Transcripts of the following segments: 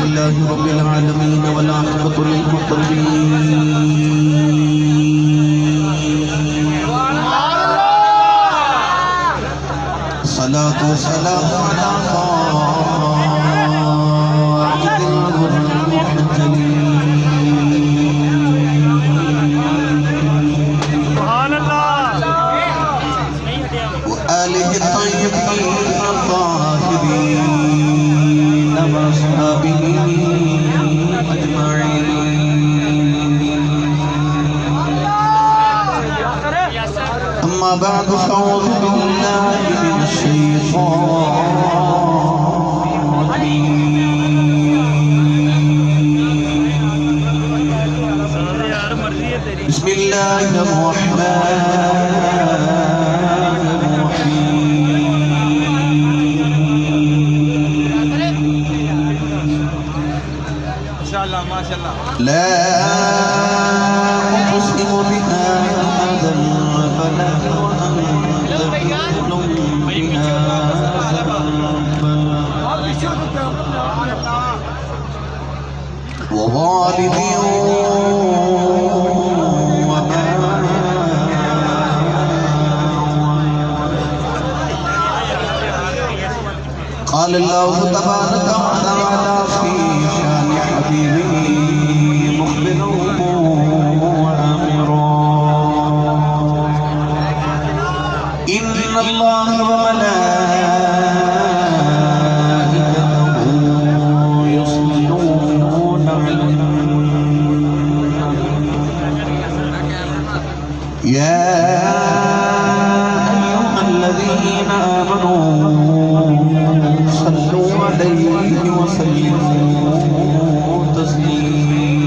لله رب العالمين والعاقبة للمتقين صلاة وسلام على قائد الغر المحجلين وآله الطيبين الطاهرين وأصحابه أجمعين. أما بعد فأعوذ بالله من الشيطان الرجيم. بسم الله الرحمن لا أقسم بهذا البلد وأنت حل بهذا البلد ووالد وما قال الله تبارك وتعالى في شان حبيبه مخبرا وآمرا إن الله وملائكته يصلون على النبي يا أيها الذين آمنوا صلوا عليه وسلموا تسليما.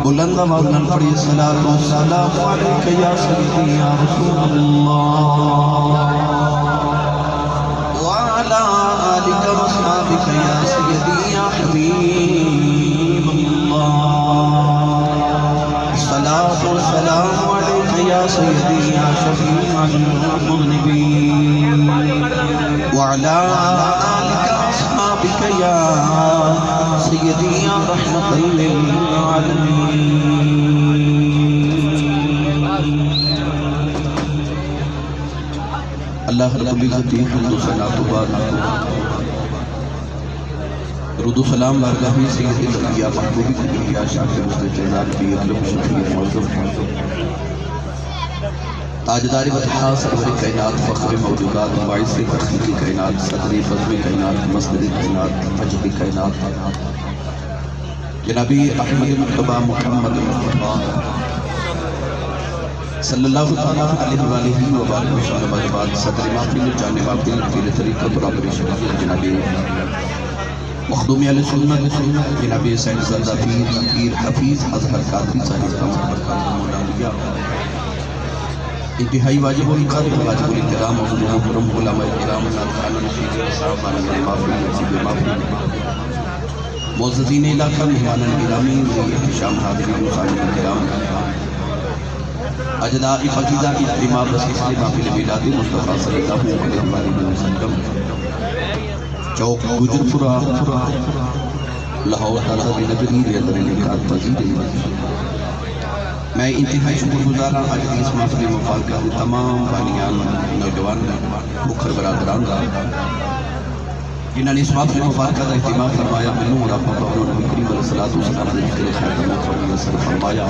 بلند آواز نال پڑھیے صلاۃ و سلام علیک یا سیدی یا رسول اللہ وعلی آلک و اصحابک یا سیدی یا حبیب اللہ. صلاۃ و سلام علیک یا سیدی یا شفیع المذنبین وعلی آلک و اصحابک یا سیدی یا رحمت للعالمین. اللہ رب العزت حمد و ثنا و بعد درود و سلام بارگاہ سید الانبیاء محبوب الانبیاء شاکر مصطفی نبی اکرم شفیع معظم تاجدار بطحا سرور کائنات فخر موجودات باعث تخلیق کائنات صدر فضل کائنات مصدر کائنات مجد کائنات جنابی احمد مصطفیٰ محمد مصطفیٰ صلی اللہ علیہ وآلہ وبارک وسلم بعد صدر محفل جانب محفل پیر طریقت برابر شریعت جنابی مخدومی علیہ سنت جنابی سید زندہ پیر حفیظ اظہر قادری صاحب برکات مولانا انتہائی واجب واجب الاحترام محترم علماء کرام ناظران نشید صاحبان محفل نصیب محفل معززین علاقہ مہمان گرامی احتشام حاضرین مسالمین کرام اجداء فقیدہ اجتماع بسیس محفل میلاد مصطفیٰ صلی اللہ علیہ وسلم چوک گجرپورہ لاہور تعالیٰ نگری ریاضر نکات پذیر. میں انتہائی شکر گزارا آج اس محفل مبارکہ تمام بانیان نوجوان مکھر برادران کا جنہوں نے اس محفل مبارکہ کا اہتمام فرمایا. میں نور آپ کا نبی کریم علیہ الصلوۃ والسلام نے ذکر خاتم الانبیاء فرمایا.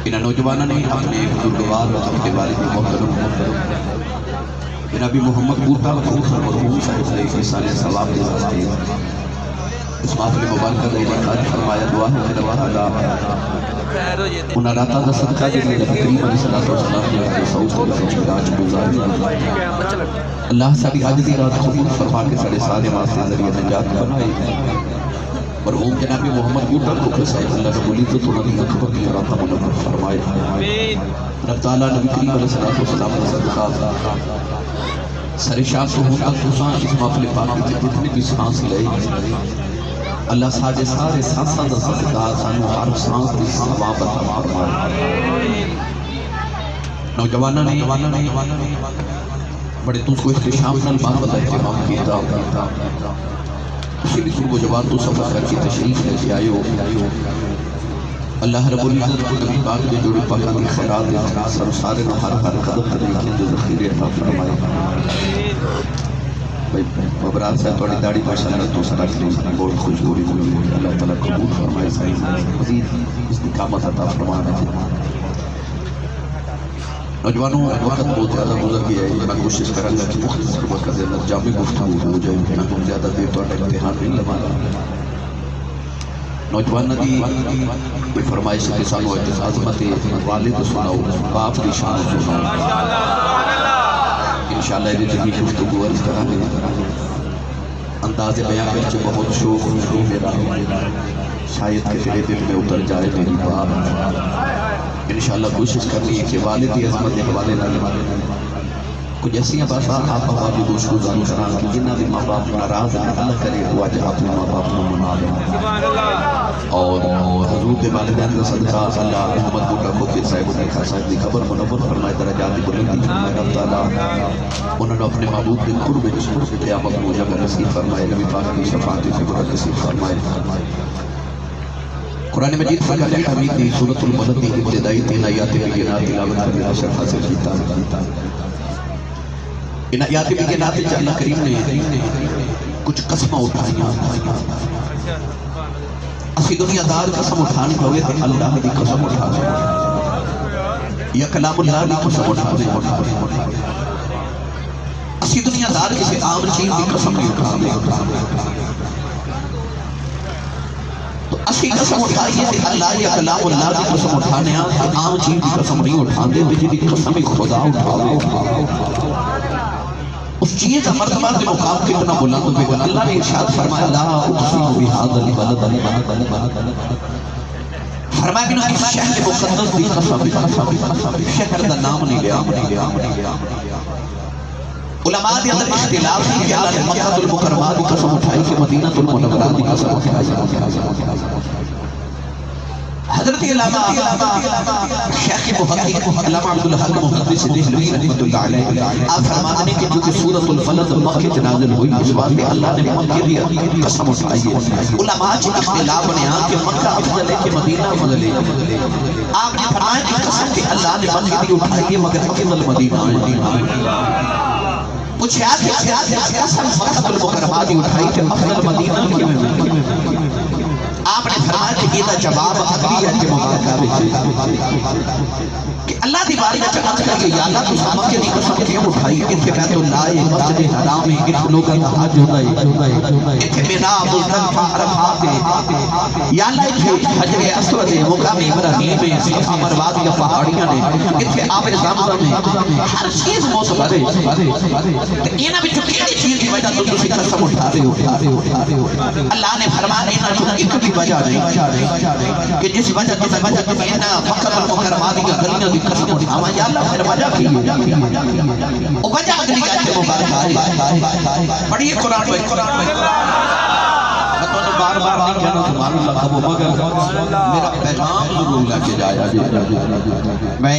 ان نوجوانوں نے اپنے بزرگوار و اپنے والد محترم جناب محمد بوٹا مرحوم صاحب علیہ السلام ثواب دے واسطے اس محفل مبارکہ کا انعقاد فرمایا. دعا ہے کہ اللہ انہاں راتاں دا صدقہ دے نبی کریم علیہ الصلوۃ والسلام نے اپنے سعود کو راج گزاری. اللہ ساری آج دی رات قبول فرما کے سارے سارے واسطے ذریعہ نجات بنائے. مرحوم جناب محمد بوٹا کو صاحب اللہ رب العزت انہوں نے اکبر کی راتہ منور فرمائے. رب تعالیٰ نبی کریم علیہ الصلوۃ والسلام کا صدقہ سر شاہ کو ہوتا خصوصاً اس محفل پاک میں جتنے بھی سانس لے اللہ سارے سانساں دا صدقہ سانو ہر سانس دی ثواب عطا فرمائے. نوجوانوں نے بڑے تو کو احتشام نال بات کا اہتمام کیتا اسی لیے صبح جواب تو سفر کر کے تشریف لے کے آئے ہو اللہ رب العزت کو نبی پاک کے جوڑے پاکاں کی خیرات دے سارے نو ہر قدم طریقے جو ذخیرے عطا فرمائے بھائی مبرات صاحب تھوڑی داڑھی ماشاءاللہ تو سر رکھ لی بہت خوشبوری ہوئی اللہ تعالیٰ قبول فرمائے صحیح مزید استقامت عطا فرمانا نوجوانوں وقت بہت زیادہ گزر گیا ہے میں کوشش کروں گا کہ مختصر وقت کے اندر جامع گفتگو ہو جائے میں بہت زیادہ دیر تو امتحان نہیں لگانا نوجوان دی یہ فرمائش کے سانو عظمت والد سناؤ باپ کی شان سناؤ انشاءاللہ یہ جہی گفتگو عرض کریں گے انداز بیان کر جو بہت شوق میرا شاید کہ تیرے دل میں اتر جائے میری بات انشاءاللہ کوشش کرنی ہے کہ والدی عظمت حوالے نہ کچھ ایسی بات آپ باپ بھی دوست گزار کران کہ جنہ بھی ماں باپ ناراض ہیں اللہ کرے وہ آج اپنے ماں باپ کو منا لیں اور حضور کے والدین کا صدقہ اللہ محمد بوٹا کو پھر صاحب نے کہا صاحب کی خبر منور فرمائے درجات بلندی فرمائے رب تعالیٰ انہوں نے اپنے محبوب کے قرب جسم سے قیامت کو جگہ نصیب فرمائے نبی پاک کی شفاعت سے برکت نصیب فرمائے قرآن مجید فرقہ حمید دی سورۃ البلد دی ابتدائی 3 آیات بینات تلاوت کرنے کا شرف حاصل کیتا ان آیات بینات سے اللہ کریم نے کچھ قسمیں اٹھائیاں اسی دنیا دار قسم اٹھانے ہوئے تھے اللہ کی قسم اٹھانے یا کلام اللہ کی قسم اٹھانے اسی دنیا دار کسی عام چیز کی قسم نہیں اٹھانے تو اسی قسم اٹھائیے کہ اللہ یا کلام اللہ کی قسم اٹھانے ہیں عام چیز کی قسم نہیں اٹھانے جی کی قسم خدا اٹھانے اس چیز کا مرتبہ کے مقام کتنا بلند ہوگا اللہ نے ارشاد فرمایا لا اقسم بهذا البلد فرمایا کہ اس شہر مقدس کی قسم شہر کا نام نہیں لیا علماء کے اندر اختلاف ہے کہ اللہ نے مکہ المکرمہ کی قسم اٹھائی کہ مدینہ المنورہ کی قسم اٹھائی حضرت علامہ شیخ محقق علامہ عبدالحق محدث دہلوی رحمۃ اللہ علیہ آپ فرماتے ہیں کہ جو کہ سورۃ الفلق مکہ سے نازل ہوئی اس واسطے اللہ نے مکہ کی قسم اٹھائی ہے علماء کے اختلاف نے یہاں کہ مکہ افضل ہے کہ مدینہ افضل ہے آپ نے فرمایا کہ قسم کہ اللہ نے مکہ کی اٹھائی ہے مگر افضل مدینہ پوچھا کہ قسم مکہ المکرمہ کی اٹھائی کہ افضل مدینہ کی آپ نے فرمایا کہ یہ جواب اگلی ہے کہ مبارکہ کہ اللہ دی باری کا چکا چکا کہ یا اللہ تو سامت کے قسم کیوں اٹھائی اتھے بیت اللہ ہے مسجد حرام ہے اتھے لوگاں کا حج ہوتا ہے اتھے مینا مزدلفہ عرفات ہے یا اللہ اتھے حجر اسود ہے مقام ابراہیم ہے صفا مروہ کی پہاڑیاں نے اتھے آب زمزم ہے ہر چیز موسم ہے اینا بھی چکے چیز کی وجہ تو تسی قسم اٹھا رہے ہو اللہ نے فرمایا اینا جو ایک بھی وجہ نہیں کہ جس وجہ کی اینا مکہ المکرمہ کی گلیاں کی قسم اٹھاوا یا اللہ پھر وجہ کی وہ وجہ اگلی آیت مبارک پڑھیے قرآن میں میں تو بار بار نہیں کہنا سبحان اللہ ابو مگر میرا پیغام ضرور لے کے جایا میں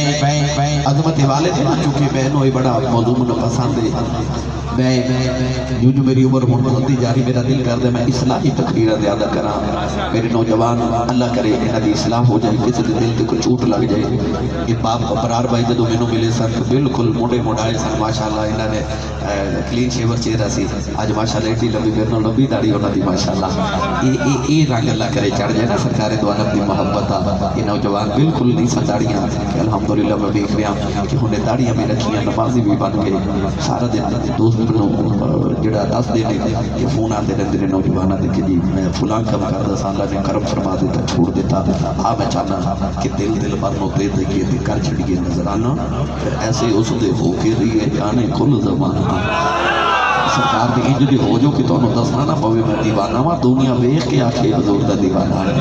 عظمت والد ہیں چونکہ بہنوں یہ بڑا موضوع مجھے پسند ہے میں جو میری عمر بڑھتی جا رہی میرا دل کر دے میں اصلاحی تقریر زیادہ کرا میرے نوجوان اللہ کرے انہاں دی اصلاح ہو جائے کسی دے دل تے کوئی چوٹ لگ جائے یہ باپ ابرار بھائی جدوں مینوں ملے سن بالکل موڑے موڑائے سن ماشاءاللہ انہاں نے کلین شیور چہرہ سی اج ماشاءاللہ ایڈی لمبی میرے نال لمبی داڑھی انہاں دی ماشاءاللہ یہ رنگ اللہ کرے چڑھ جائے نا سرکار دو عالم دی محبت یہ نوجوان بالکل نہیں سن داڑیاں الحمدللہ میں دیکھ رہا کہ انہیں داڑیاں بھی رکھیاں نمازی بھی بن گئے سارا دن دوست جڑا دس دے کہ فون آتے رہتے ہیں نوجوان آتے کہ جی میں فلاں کم کرتا سا اللہ نے کرم فرما دیتا چھوڑ دیتا میں چاہنا کہ دل بات ہوتے تھے کہ یہ کر چھڑیے نظر آنا پھر ایسے اس دے ہو کے رہی ہے جانے کل زمانہ سرکار دی انج دی ہو جو کہ تانوں دسنا نہ پوے میں دیوانہ وا دنیا ویکھ کے آکھے حضور دا دیوانہ ہے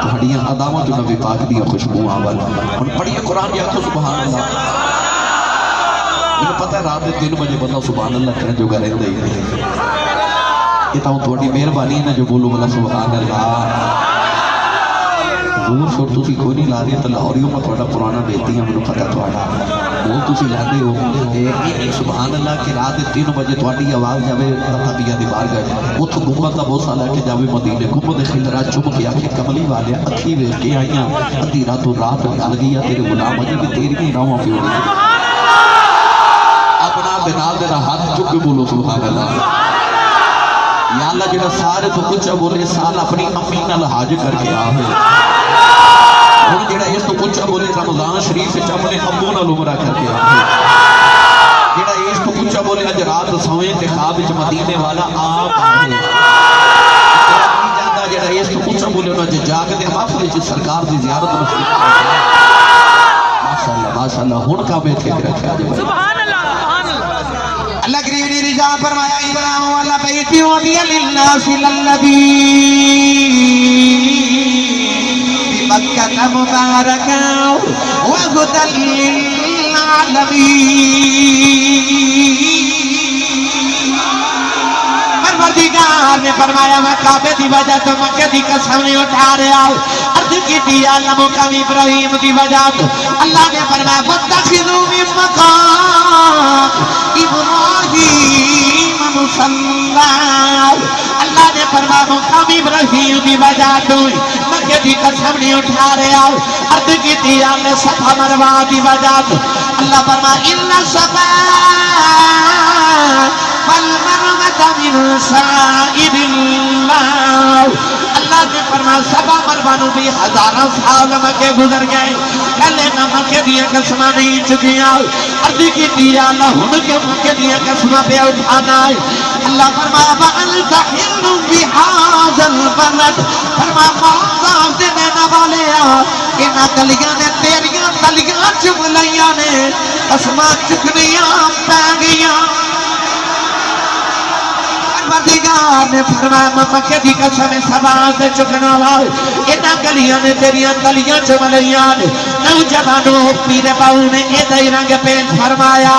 تہاڈیاں اداواں جو نبی پاک دی خوشبو آول ہن پڑھیے قرآن یا سبحان اللہ مجھے پتہ ہے رات 3 بجے بندہ سبحان اللہ کہنے جو گھر رہندا ہی نہیں یہ تو تھوڑی مہربانی ہے جو بولو بلا سبحان اللہ زور شور تسی کوئی نہیں لا رہی تو لاہوریوں میں تھوڑا پرانا بیتی ہیں مجھے پتہ تھوڑا وہ تسی لیندے ہو سبحان اللہ کہ رات 3 بجے تہاڈی آواز جاوے تبیہ دی بار گئے اتھوں گنبد دا بوسا لے کے جاوے مدینے گنبد خضرا چم کے آکھے کملی والے اکھی ویکھ کے آئیاں ادھی راتوں رات گل گئی تیرے غلام اجے بھی تیری راہاں پہ اپنا بنال دے ہاتھ چک کے بولو سبحان اللہ یا اللہ جڑا سارے تو کچھ بولے سال اپنی امی نال حج کر کے آوے ہن جڑا اس تو کچھ بولے رمضان شریف وچ اپنے ابو نال عمرہ کر کے آوے جڑا اس تو کچھ بولے اج رات سویں تے خواب وچ مدینے والا آپ آوے جڑا اس تو کچھ بولے انہاں جے جاگ دے محفل وچ سرکار دی زیارت نصیب ماشاءاللہ ہن کا میں ٹھیک رکھیا جی سبحان اللہ اللہ کریم نے رضا فرمایا ابراہیم والا بیتی ودی للناس للذی بمکہ مبارکا وہدی للعالمین پروردگار نے فرمایا میں کعبے دی وجہ تو مکہ دی قسم نہیں اٹھا رہا عرض کی دی اللہ مقام ابراہیم دی وجہ تو اللہ نے فرمایا واتخذوا من مقام ابراہیم مصلی اللہ نے فرمایا مقام ابراہیم دی وجہ تو مکہ دی قسم نہیں اٹھا رہا عرض کی دی اللہ صفا مروہ دی وجہ تو اللہ فرمایا ان صفا والمروة من شعائر اللہ اللہ نے فرمایا صفا مروہ نو بھی ہزاراں سال مکے گزر گئے کلے نہ مکے دیا قسمہ نہیں چکیاں عرض کی دیا اللہ ہن کے مکے دیا قسمہ پہ اٹھانا ہے اللہ فرمایا وَأَنْتَ حِلٌّ بِهَذَا الْبَلَدِ فرمایا معاذ دینے والے انہاں گلیاں نے تیریاں تلیاں چم لیاں نے قسمہ چکنیاں پہ گیاں پروردگار نے فرمایا میں مکہ دی قسم سبا سے چکنا واؤ انہاں گلیاں نے تیریاں تلیاں چم لیاں نے نوجوانوں پیر باؤ نے ایدائی رنگ پینٹ فرمایا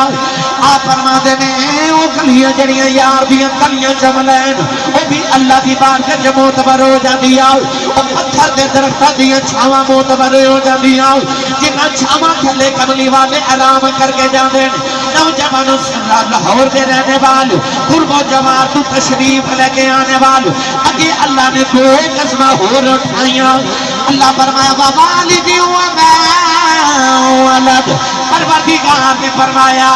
آپ فرما دینے او گلیاں جڑیاں یار دیاں تلیاں چم لین او بھی اللہ دی بار کے جو موتبر ہو جا دیا او پتھر دے درختہ دیاں چھاواں موتبر ہو جا دیا جنہاں چھاواں کھلے کملی والے آرام کر کے جا دین نوجوانوں سنرا لاہور دے رہنے والے قرب و جوار تو تشریف لے کے آنے والے اگے اللہ نے دو قسمہ ہو اٹھائیاں اللہ فرمایا وَوَالِدِ وَوَلَدِ پروردگار نے فرمایا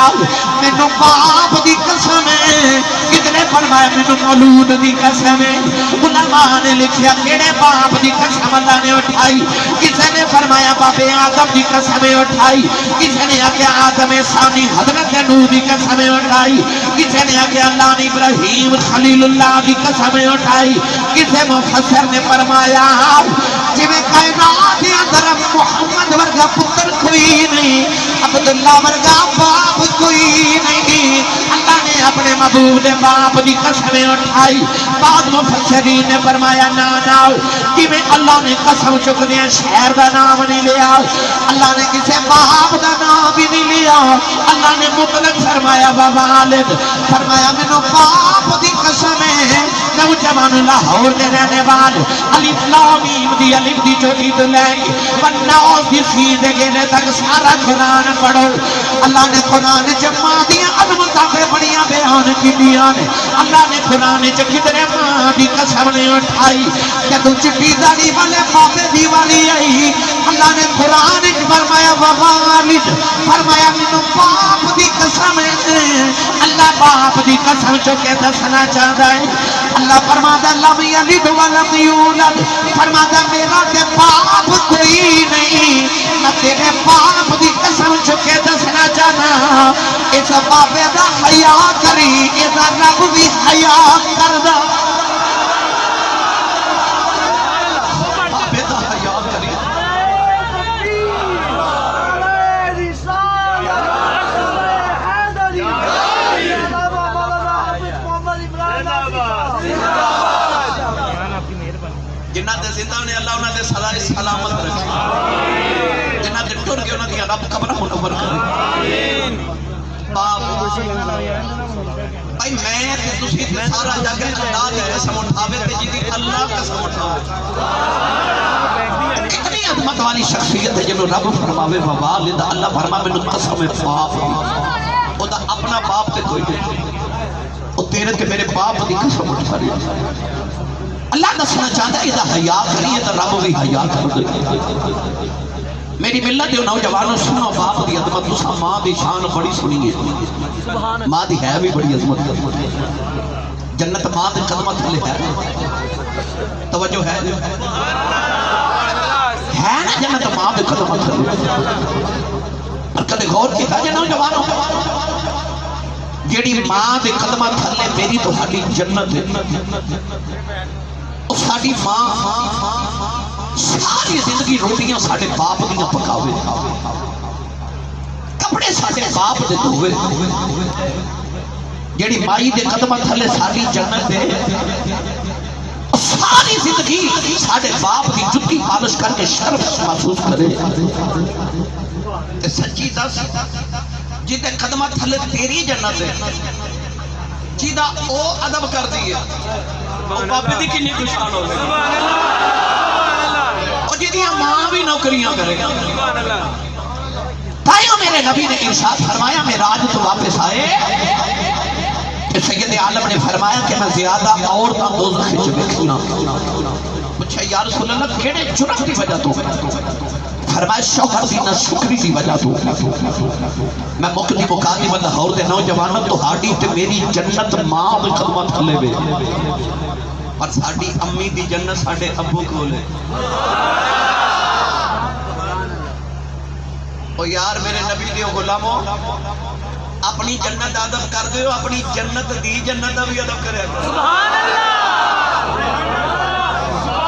مینو باپ دی قسم ہے کتنے فرمایا مینو مولود دی قسم ہے علماء نے لکھیا کیڑے باپ دی قسم اللہ نے اٹھائی کسی نے فرمایا باپ آدم دی قسم اٹھائی کسی نے آکے آدم ثانی حضرت نوح دی قسم اٹھائی کسی نے آکے اللہ نے ابراہیم خلیل اللہ دی قسم اٹھائی کسی مفسر نے فرمایا جویں کائنات دے اندر محمد ورگا پتر کوئی نہیں عبداللہ ورگا باپ کوئی نہیں اللہ نے اپنے محبوب نے باپ دی قسم اٹھائی بعد مفسرین نے فرمایا نانا کہ میں اللہ نے قسم چکنے شہر دا نام نہیں لیا اللہ نے کسے باپ دا نام بھی نہیں لیا اللہ نے مطلق فرمایا والد فرمایا میں نو باپ دی قسم ہے نوجوان لاہور دے رہنے والے الف لام میم دی الف دی چوٹی تو لیں گے والناس دی سیدھے گینے تک سارا قرآن پڑھو اللہ نے قرآن جمع دیا عظمتاں پہ بڑیاں بیان کی دیا نے اللہ نے قرآن کتنے ماں دی قسم نے اٹھائی کہ تو چٹی داری والے بابے دی والی آئی اللہ نے قرآن فرمایا ووالد فرمایا منو باپ دی قسم ہے اللہ باپ دی قسم چکے دسنا چاہتا ہے اللہ فرماتا لم یلد ولم یولد فرماتا میرا تے باپ کوئی نہیں نہ تیرے باپ دی قسم چکے دسنا چاہتا اس بابے دا حیاء کری اس رب بھی حیاء کردہ بابے دا حیاء کری جنہ دے زندہ نے اللہ انہ دے صلاح سلامت رکھے جنہ دے ٹر کے انہ دیا رب قبرہ منور کرے باپ بھائی میں تے تسی تے سارا جاگے اللہ دے قسم اٹھاوے تے جی اللہ قسم اٹھاوے کتنی عظمت والی شخصیت ہے جنہوں رب فرماوے والد اللہ فرما میں قسم باپ او دا اپنا باپ تے کوئی نہیں او تیرے تے میرے باپ دی قسم اٹھا رہی اللہ دسنا چاہتا ہے کہ دا حیا کریے تو رب بھی حیا کر دے میری ملت دیو نوجوانوں سنو باپ دی عظمت تسا ماں دی شان بڑی سنی ہے ماں دی ہے بھی بڑی عظمت جنت ماں دی قدمہ تھلے ہے توجہ ہے نا جنت ماں دے قدمہ تھلے اور کدے غور کیتا جے نوجوانوں جیڑی ماں دے قدمہ تھلے میری تو ہاڈی جنت ہے اور ساڈی ماں ساری زندگی روٹیاں ساڈے باپ دیاں پکاوے کپڑے ساڈے باپ دے دھوے جیڑی مائی دے قدمہ تھلے ساری جنت ہے ساری زندگی ساڑھے باپ کی جتی پالش کر کے شرف محسوس کرے تے سچی دس جیتے قدمہ تھلے تیری جنت ہے جیدہ او ادب کر دیئے او باپے دی کنی کشان ہو گئے اور جیدیاں ماں بھی نوکریاں کرے تائیوں میرے نبی نے ارشاد فرمایا معراج تو واپس آئے سید عالم نے فرمایا کہ میں زیادہ عورتاں دوزخ وچ ویکھیاں پوچھا یا رسول اللہ کیڑے جرم دی وجہ تو فرمایا شوہر دی ناشکری دی وجہ تو میں مقدی مقادی بندہ ہور دے نوجوانوں تو ہاڈی تے میری جنت ماں دے قدماں تھلے وے اور ساڈی امی دی جنت ساڈے ابو کولے او یار میرے نبی دیو غلاموں اپنی جنت ادب کر دے اپنی جنت دی جنت بھی ادب کرے سبحان اللہ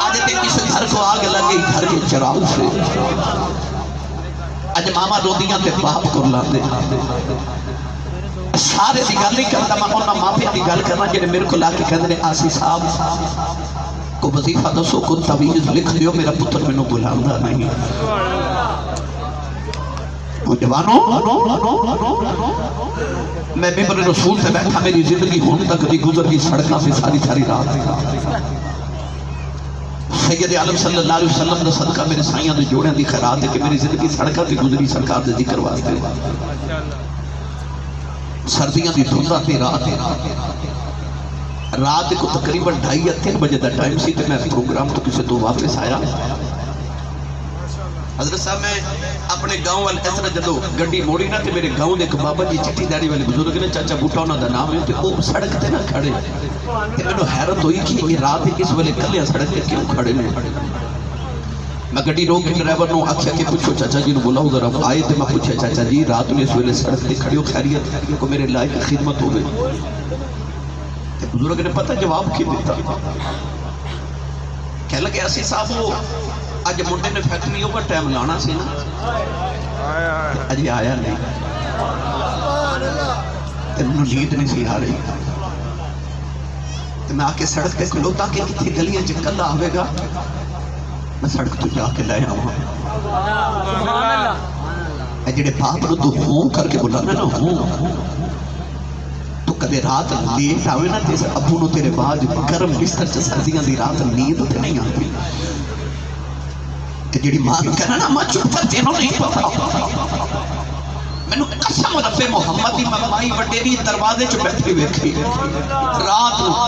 آج تے کس گھر کو آگ لگی گھر کے چراغ سے آج ماما روندیاں تے باپ کو لاندے سارے دی گل نہیں کرتا میں انہاں ماپے دی گل کرنا جنہیں میرے کو لا کے کہندے نے آسی صاحب کو وظیفہ دسو کو تویز لکھ دیو میرا پتر میں نو بلاندا نہیں میں ممبر رسول سے بیٹھا میری زندگی ہون تک دی گزر گئی سڑکاں سے ساری رات سید عالم صلی اللہ علیہ وسلم دا صدقہ میرے سائیاں دے جوڑیاں دی خیرات ہے کہ میری زندگی سڑکاں سے گزری سرکار دے ذکر واسطے سردیاں دی دھندہ تے رات کو تقریباً 2:30 یا 3 بجے دا ٹائم سی تے میں پروگرام تو کسے تو واپس آیا حضرت صاحب میں اپنے گاؤں والے اس طرح جدو گڈی موڑی نا تے میرے گاؤں دے ایک بابا جی چٹی داڑھی والے بزرگ نے چاچا بوٹا انہاں دا نام ہے تے او سڑک تے نہ کھڑے تے مینوں حیرت ہوئی کہ یہ رات کس ویلے کلے سڑک تے کیوں کھڑے نے میں گڈی روک کے ڈرائیور نو آکھیا کہ پوچھو چاچا جی نو بلاؤ ذرا آئے تے میں پوچھا چاچا جی رات میں اس ویلے سڑک تے کھڑے ہو خیریت کو میرے لائق خدمت ہوے تے بزرگ نے پتہ جواب کی دیتا کہنے لگے اسی صاحب وہ اج منڈے نے فیکٹری اوپر ٹائم لانا سی نا اجی آیا نہیں تے منوں نیند نہیں سی آ رہی تے میں آ کے سڑک تے کھلوتا کہ کتنے گلیاں چ کلا آوے گا میں سڑک تو جا کے لے آواں اے جڑے باپ نو تو ہوں کر کے بلانا نا ہوں تو کدے رات لیٹ آوے نا تے ابو نو تیرے بعد گرم بستر چ سردیاں دی رات نیند تے نہیں آندی کہ جڑی ماں نو کہنا نا ماں چپ کر تینوں نہیں پتا مینوں قسم رب محمد دی مائی وڈیری دروازے چ بیٹھی ویکھی رات نو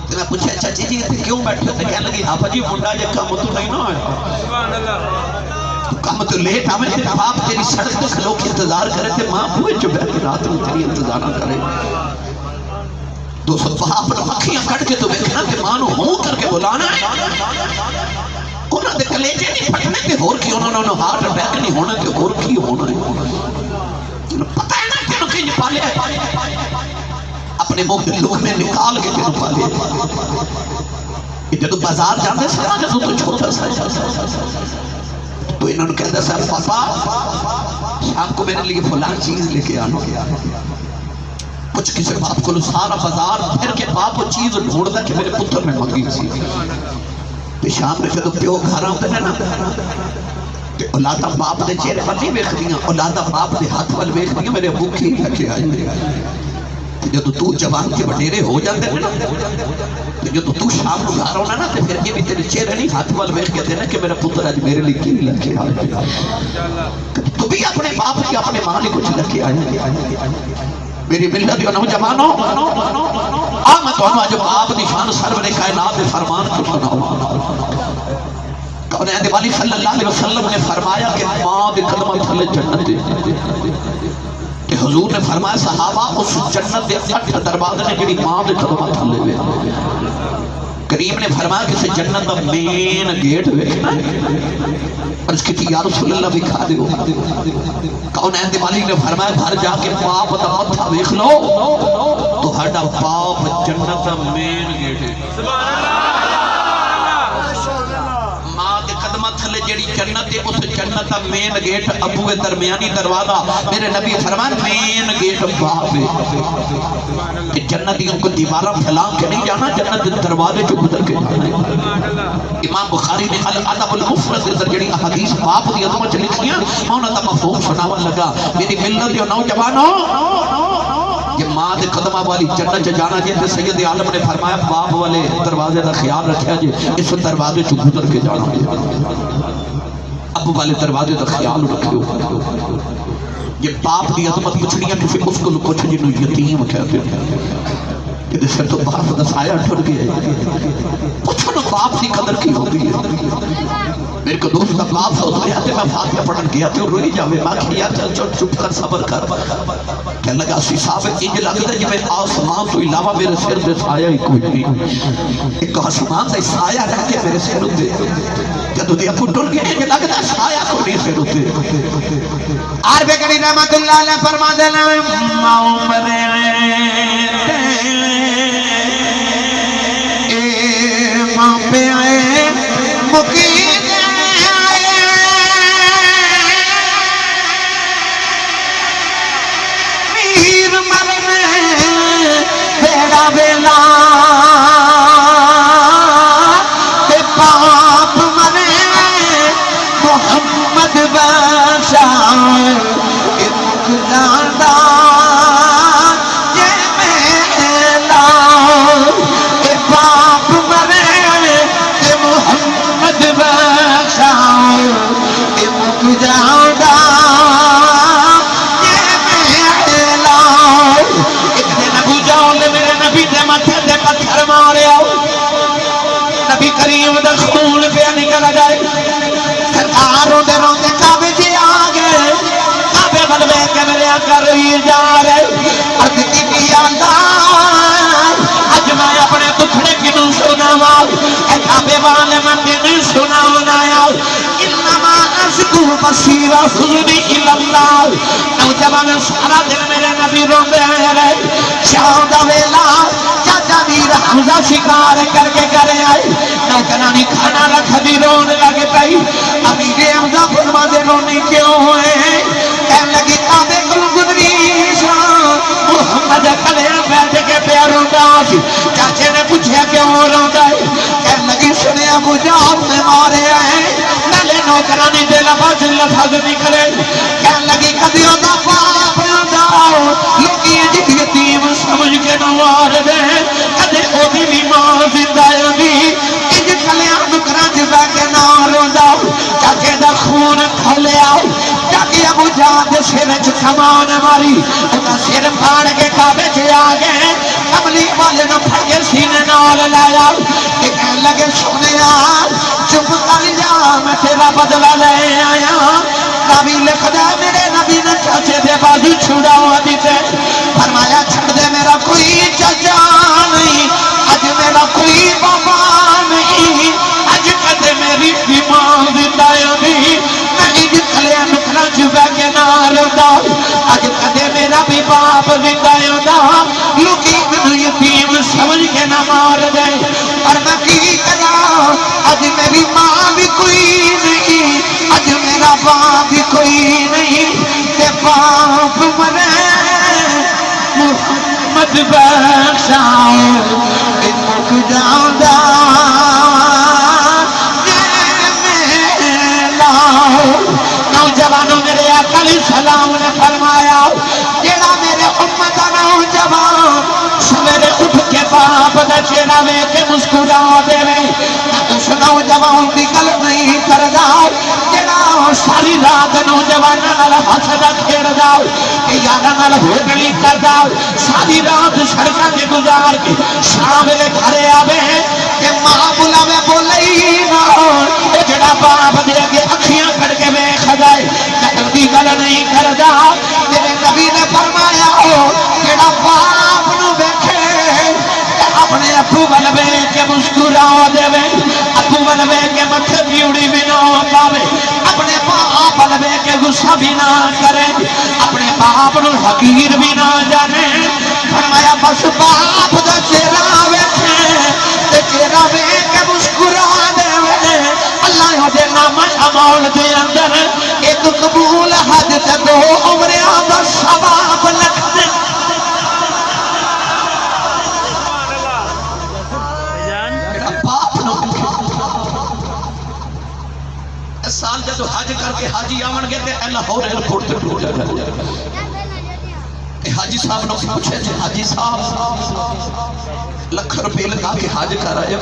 تے میں پوچھا چاچی جی تے کیوں بیٹھے تے کہنے لگی ہاں جی منڈا جے کام تو نہیں نہ ہویا سبحان اللہ کام تو لیٹ آوے تے باپ تیری سڑک تے کھلو کے انتظار کرے تے ماں بوئے چ بیٹھ رات نو تیری انتظار کرے دوستو باپ نے اکھیاں کٹ کے تو ویکھنا تے ماں نو ہوں کر کے بلانا ہے انہوں نے کلیجے نہیں پھٹنے تے ہور کی انہوں نے ہارٹ اٹیک نہیں ہونا تے ہور کی ہونا پتہ ہے نا تینوں کی پالے اپنے موقع لوگ نے نکال کے تینوں پالے جدو بازار جاندے سا جدو تو چھوٹا سا تو انہوں نے کہتا سا پاپا شام کو میرے لیے فلان چیز لے کے آنا کچھ کسی باپ کو سارا بازار پھر کے باپ وہ چیز ڈھونڈ دا کہ میرے پتر میں منگی سی تے شام میں جدو پیو گھر آتے ہیں نا تے اولادا باپ دے چہرے پر نہیں ویکھ دیاں اولادا باپ دے ہاتھ وال ویکھ دیاں میرے ابو کی لگے آئے جدو تو جوان کے وڈیرے ہو جاتے ہیں نا، جدو تو شام کو گھر ہونا نا، تو پھر یہ بھی تیرے چہرے نہیں ہاتھ وال ویکھ کے دینا کہ میرا پتر آج میرے لیے کی لے کے آیا، تو بھی اپنے باپ کی اپنے ماں نے کچھ لے کے آیا۔ میری ملت کے نوجوانوں، میں تو آج باپ دی شان سرور کائنات فرمان کو سناؤں۔ کونین والی صلی اللہ علیہ وسلم نے فرمایا کہ ماں دے قدمہ تھلے جنت دے، کہ حضور نے فرمایا صحابہ اس جنت دے 8 دروازے نے جڑی ماں دے قدمہ تھلے ہوئے۔ کریم نے فرمایا کہ سے جنت دا مین گیٹ ویکھنا اور اس کی یا رسول اللہ دکھا دے۔ کونین دے والی نے فرمایا گھر جا کے باپ دا متھا ویکھ لو تو ہڈا باپ جنت دا مین گیٹ ہے۔ تھلے جڑی جنت ہے اس جنت کا مین گیٹ ابو درمیانی دروازہ، میرے نبی فرمان مین گیٹ باپ ہے کہ جنتیوں کو دیوارہ پھیلا کے نہیں جانا، جنت دروازے جو گزر کے جانا۔ امام بخاری نے الادب المفرد سے جڑی احادیث باپ دی عظمت لکھیاں میں انہاں دا مفہوم سناون لگا۔ میری ملت جو نوجوانوں، یہ ماں دے قدمہ والی جنت جانا جی، سید عالم نے فرمایا باپ والے دروازے کا خیال رکھا جی، اس دروازے چو گزر کے جانا جی، ابو والے دروازے کا خیال رکھو۔ یہ باپ دی عظمت پچھڑیاں کسی اس کو کچھ جنہوں یتیم کہتے ہیں کہ سر تو باپ دا سایہ ٹھڑ گیا، کچھ انہوں باپ دی قدر کی ہوتی ہے۔ میرے کو دوست دا باپ ہوتا ہے، میں فاتحہ پڑھن گیا تھے اور روئی جاوے، ماں کیا چپ کر صبر کر، کہنے لگا سی صاحب انج لگتا ہے جب آسمان تو علاوہ میرے سر دے سایہ ہی کوئی نہیں، ایک آسمان دا سایہ رہ کے میرے سر دے، جدو دیا کو ڈر گئے انج لگتا ہے سایہ کو نہیں سر دے۔ عرب کری رحمت اللہ علیہ فرما دینا عمرے ماں پہ آئے مقید میر مرنے بیڑا بیلا تے باپ مرے محمد بخشا مکھ جاندہ یہ میلا، اے باپ مرے تے محمد بخشا مکھ جاندہ یہ میلا۔ ایک دن ابو جہل میرے نبی دے ماتھے تے پتھر مارے آؤ، نبی کریم دا خون پہ نکل جائے، سرکار روندے روندے کعبے جی آگے، کعبے بلوے کے میرے کر رہی جا رہے، عرض کی بھی اللہ اج میں اپنے دکھڑے کنوں سناواں، اے کعبے والے میں تینوں سناواں، انما اشکو بثی حزنی الی اللہ۔ نوجوان سارا دن میرے نبی روندے رہے، شام دا ویلا چاچا ویر حمزہ شکار کر کے کرے آئے، نوکرانی کھانا رکھ دی رون لگ پئی، امیر حمزہ فرما دے رونی کیوں ہوئے، کہنے لگی کعبے کل گزری محمد کلے بیٹھ کے پیاروں داس، چاچے نے پوچھا کیوں روندا ہے، کہنے لگی سنے ابو جہل میں مارے آئے، نلے نوکرانی دے لفظ نکلے، کہنے لگی کدیوں دا باپ داؤ لوگی جی یتیم سمجھ کے نوار دے، کدے او بھی ماں زندہ دی، انج کلیاں نکران جبا کے ناروں داؤ، چاچے دا خون کھلے آؤ، جاکی ابو جہل دے سر چ کمان ماری، انہاں سر پھاڑ کے کعبے چ آ گئے، کملی والے نو پھڑ کے سینے نال لایا، کہ کہنے لگے سونیا چپ کر جا میں تیرا بدلہ لے آیا۔ نبی لکھ دے میرے نبی نے چاچے دے بازو چھوڑا ہوا دیتے، فرمایا چھڑ دے میرا کوئی چچا نہیں، اج میرا کوئی بابا نہیں، اج کدے میری ماں زندہ نہیں، میں انج کھلے نکلا چبہ کے نال دا، اج کدے میرا بھی باپ زندہ دا، لوکی میں یتیم سمجھ کے نہ مار دے، اور میں کی کرا اج میری ماں بھی کوئی نہیں، اج میرا باپ بھی کوئی نہیں، تے باپ مرے محمد بخشا مکھ جاندہ یہ میلا۔ نوجوانوں میرے آقا علیہ السلام نے فرمایا جیڑا میرے امت نوجوان وے کہ مسکرا دے اس نوجوان دی گل نہیں کردا جڑا ساری رات نوجواناں نال ہسدا کھیڈدا کہ یاراں نال ہوٹلی کردا ساری رات سڑکاں تے گزار کے شام ویلے گھر آوے کہ ماں بلاوے بولئی نہ اے جڑا باپ دے اگے اکھیاں کھڑ کے ویکھ جائے قتل دی گل نہیں کردا میرے نبی نے فرمایا جڑا باپ نو ویکھے اپنے ابو ول ویکھ کے مسکرا دے ابو ول ویکھ کے متھے پیوڑی بھی نہ پاوے اپنے باپ ول ویکھ کے غصہ بھی نہ کرے اپنے باپ نو حقیر بھی نہ جانے فرمایا بس باپ دا چہرہ ویکھے تے چہرہ ویکھ کے مسکرا دے اللہ دے نام امول دے اندر ایک قبول حج تے دو عمرہ دا ثواب لکھ دے سال جدو حج کر کے حاجی آون گے تے لاہور ایئرپورٹ تے ٹوٹ جائے حاجی صاحب نے پوچھا جی حاجی صاحب لکھ روپے لگا کے حج کر آئے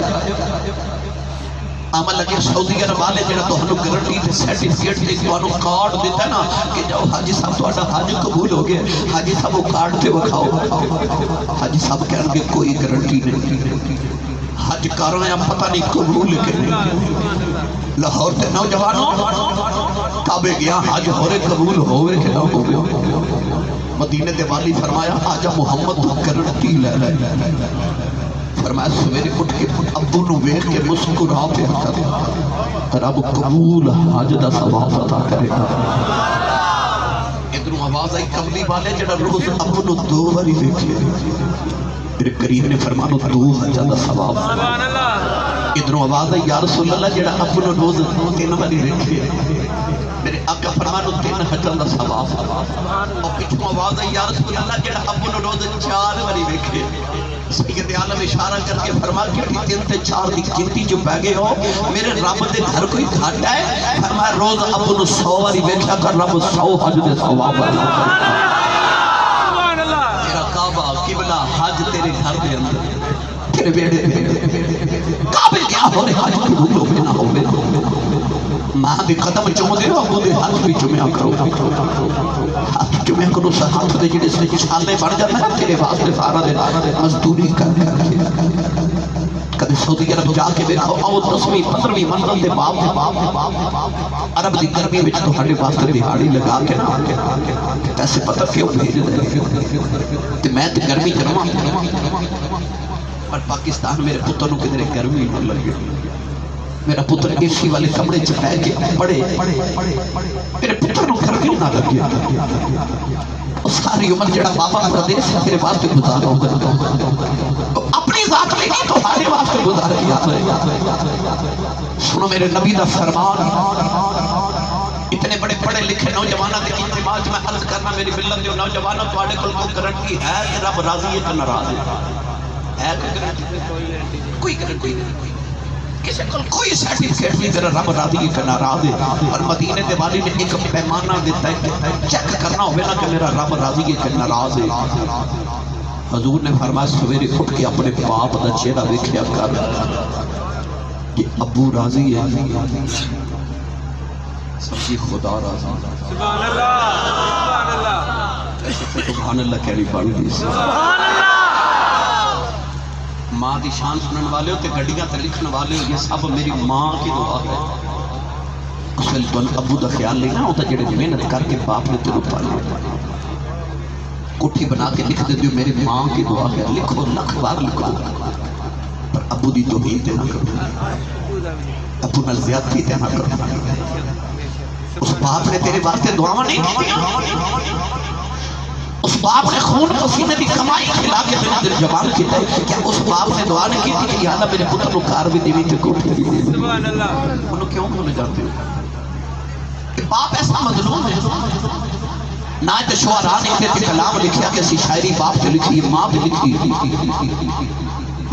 عمل لگے سعودی عرب والے جڑا تہانوں گارنٹی تے سرٹیفکیٹ تے تہانوں کارڈ دیتا نا کہ جاؤ حاجی صاحب تہاڈا حج قبول ہو گیا حاجی صاحب وہ کارڈ تے وکھاؤ حاجی صاحب کہن گے کوئی گارنٹی نہیں حج کر رہے ہیں پتہ نہیں قبول کہ نہیں لاہور تے نوجوانوں کعبے گیا حج ہورے قبول ہوئے کہ نہ ہوئے مدینے دے والی فرمایا آجا محمد تو گارنٹی لے لے فرمایا سویرے اٹھ کے ابو نو ویکھ کے مسکرا پیا رب قبول حج دا ثواب عطا کرے گا ادھروں آواز آئی کملی والے جڑا روز ابو نو 2 باری ویکھے میرے کریم نے فرمایا 2 حج دا ثواب ادھروں آواز آئی یا رسول اللہ جڑا ابو نو روز 3 باری ویکھے میرے آقا فرمایا 3 حجاں دا ثواب اور پچھوں آواز آئی یا رسول اللہ جڑا ابو نو روز 4 باری ویکھے سید عالم اشارہ کر کے فرمایا کہ 3 تے 4 دی گنتی جو پہ گئے ہو میرے رب دے گھر کوئی گھاٹا ہے فرمایا روز ابو نو 100 باری ویکھیا کر رب 100 حج دے ثواب تیرا کعبہ قبلہ حج تیرے گھر دے اندر تیرے بیڑے کعبے گیا ہو رہے حج قبول ہوئے نہ ہوئے ماں دے قدم چوم دے ابو دے ہاتھ بھی چومیا کرو ہاتھ چومیا کرو ہاتھ دے جڑے سے چھالے بڑھ جاتا ہے تیرے واسطے سارا دے مزدوری کر کبھی سعودی عرب جا کے دیکھو او 10ویں 15ویں منزل دے باپ عرب دی گرمی وچ تہاڈے واسطے دہاڑی لگا کے نا پیسے پتہ کیوں بھیج دے تے میں تے گرمی کرواں پر پاکستان میرے پتر نو کدھر گرمی نہ لگے میرا پتر اے سی والے کمرے چ بیٹھ کے پڑھے میرے پتر نو گرمی نہ لگے ساری عمر جڑا بابا پردیس ہے تیرے واسطے گزارا ہوگا اپنی ذات میں نہیں تمہارے واسطے گزارا کیا سنو میرے نبی دا فرمان اتنے بڑے پڑھے لکھے نوجوانوں کے اجتماع میں عرض کرنا میری ملت جو نوجوانوں تواڈے کول کوئی گارنٹی ہے کہ رب راضی ہے کہ ناراض ہے کوئی گارنٹی نہیں کسی کو کوئی سرٹیفکیٹ نہیں تیرا رب راضی ہے کہ ناراض ہے اور مدینے دے والی نے ایک پیمانہ دیتا ہے چیک کرنا ہوئے نا کہ میرا رب راضی ہے کہ ناراض ہے حضور نے فرمایا سویرے اٹھ کے اپنے باپ دا چہرہ ویکھیا کر کہ ابو راضی ہے سچی خدا راضی سبحان اللہ سبحان اللہ کہنی پڑ گئی سبحان اللہ ماں دی شان سنن والے ہو تے گڈیاں تے لکھن والے ہو یہ سب میری ماں کی دعا ہے اصل تو ابو دا خیال نہیں نہ ہوتا جڑے محنت کر کے باپ نے تینوں پالا کوٹھی بنا کے لکھ دے دیو میری ماں کی دعا ہے لکھو لکھ بار لکھو پر ابو دی توہین تے نہ کرو ابو نال زیادتی تے نہ کرو اس باپ نے تیرے واسطے دعاواں نہیں کی اس باپ نے خون پسینے دی کمائی کھلا کے میرے دل جوان کیتا ہے کیا اس باپ نے دعا نہیں کی تھی کہ یا اللہ میرے پتر کو کار بھی دیوی تے کوٹھی بھی دیوی سبحان اللہ انہوں کیوں بھولے جاتے ہو کہ باپ ایسا مظلوم ہے نہ تے شعراء نے تے کلام لکھیا کہ اسی شاعری باپ تے لکھی ماں بھی لکھی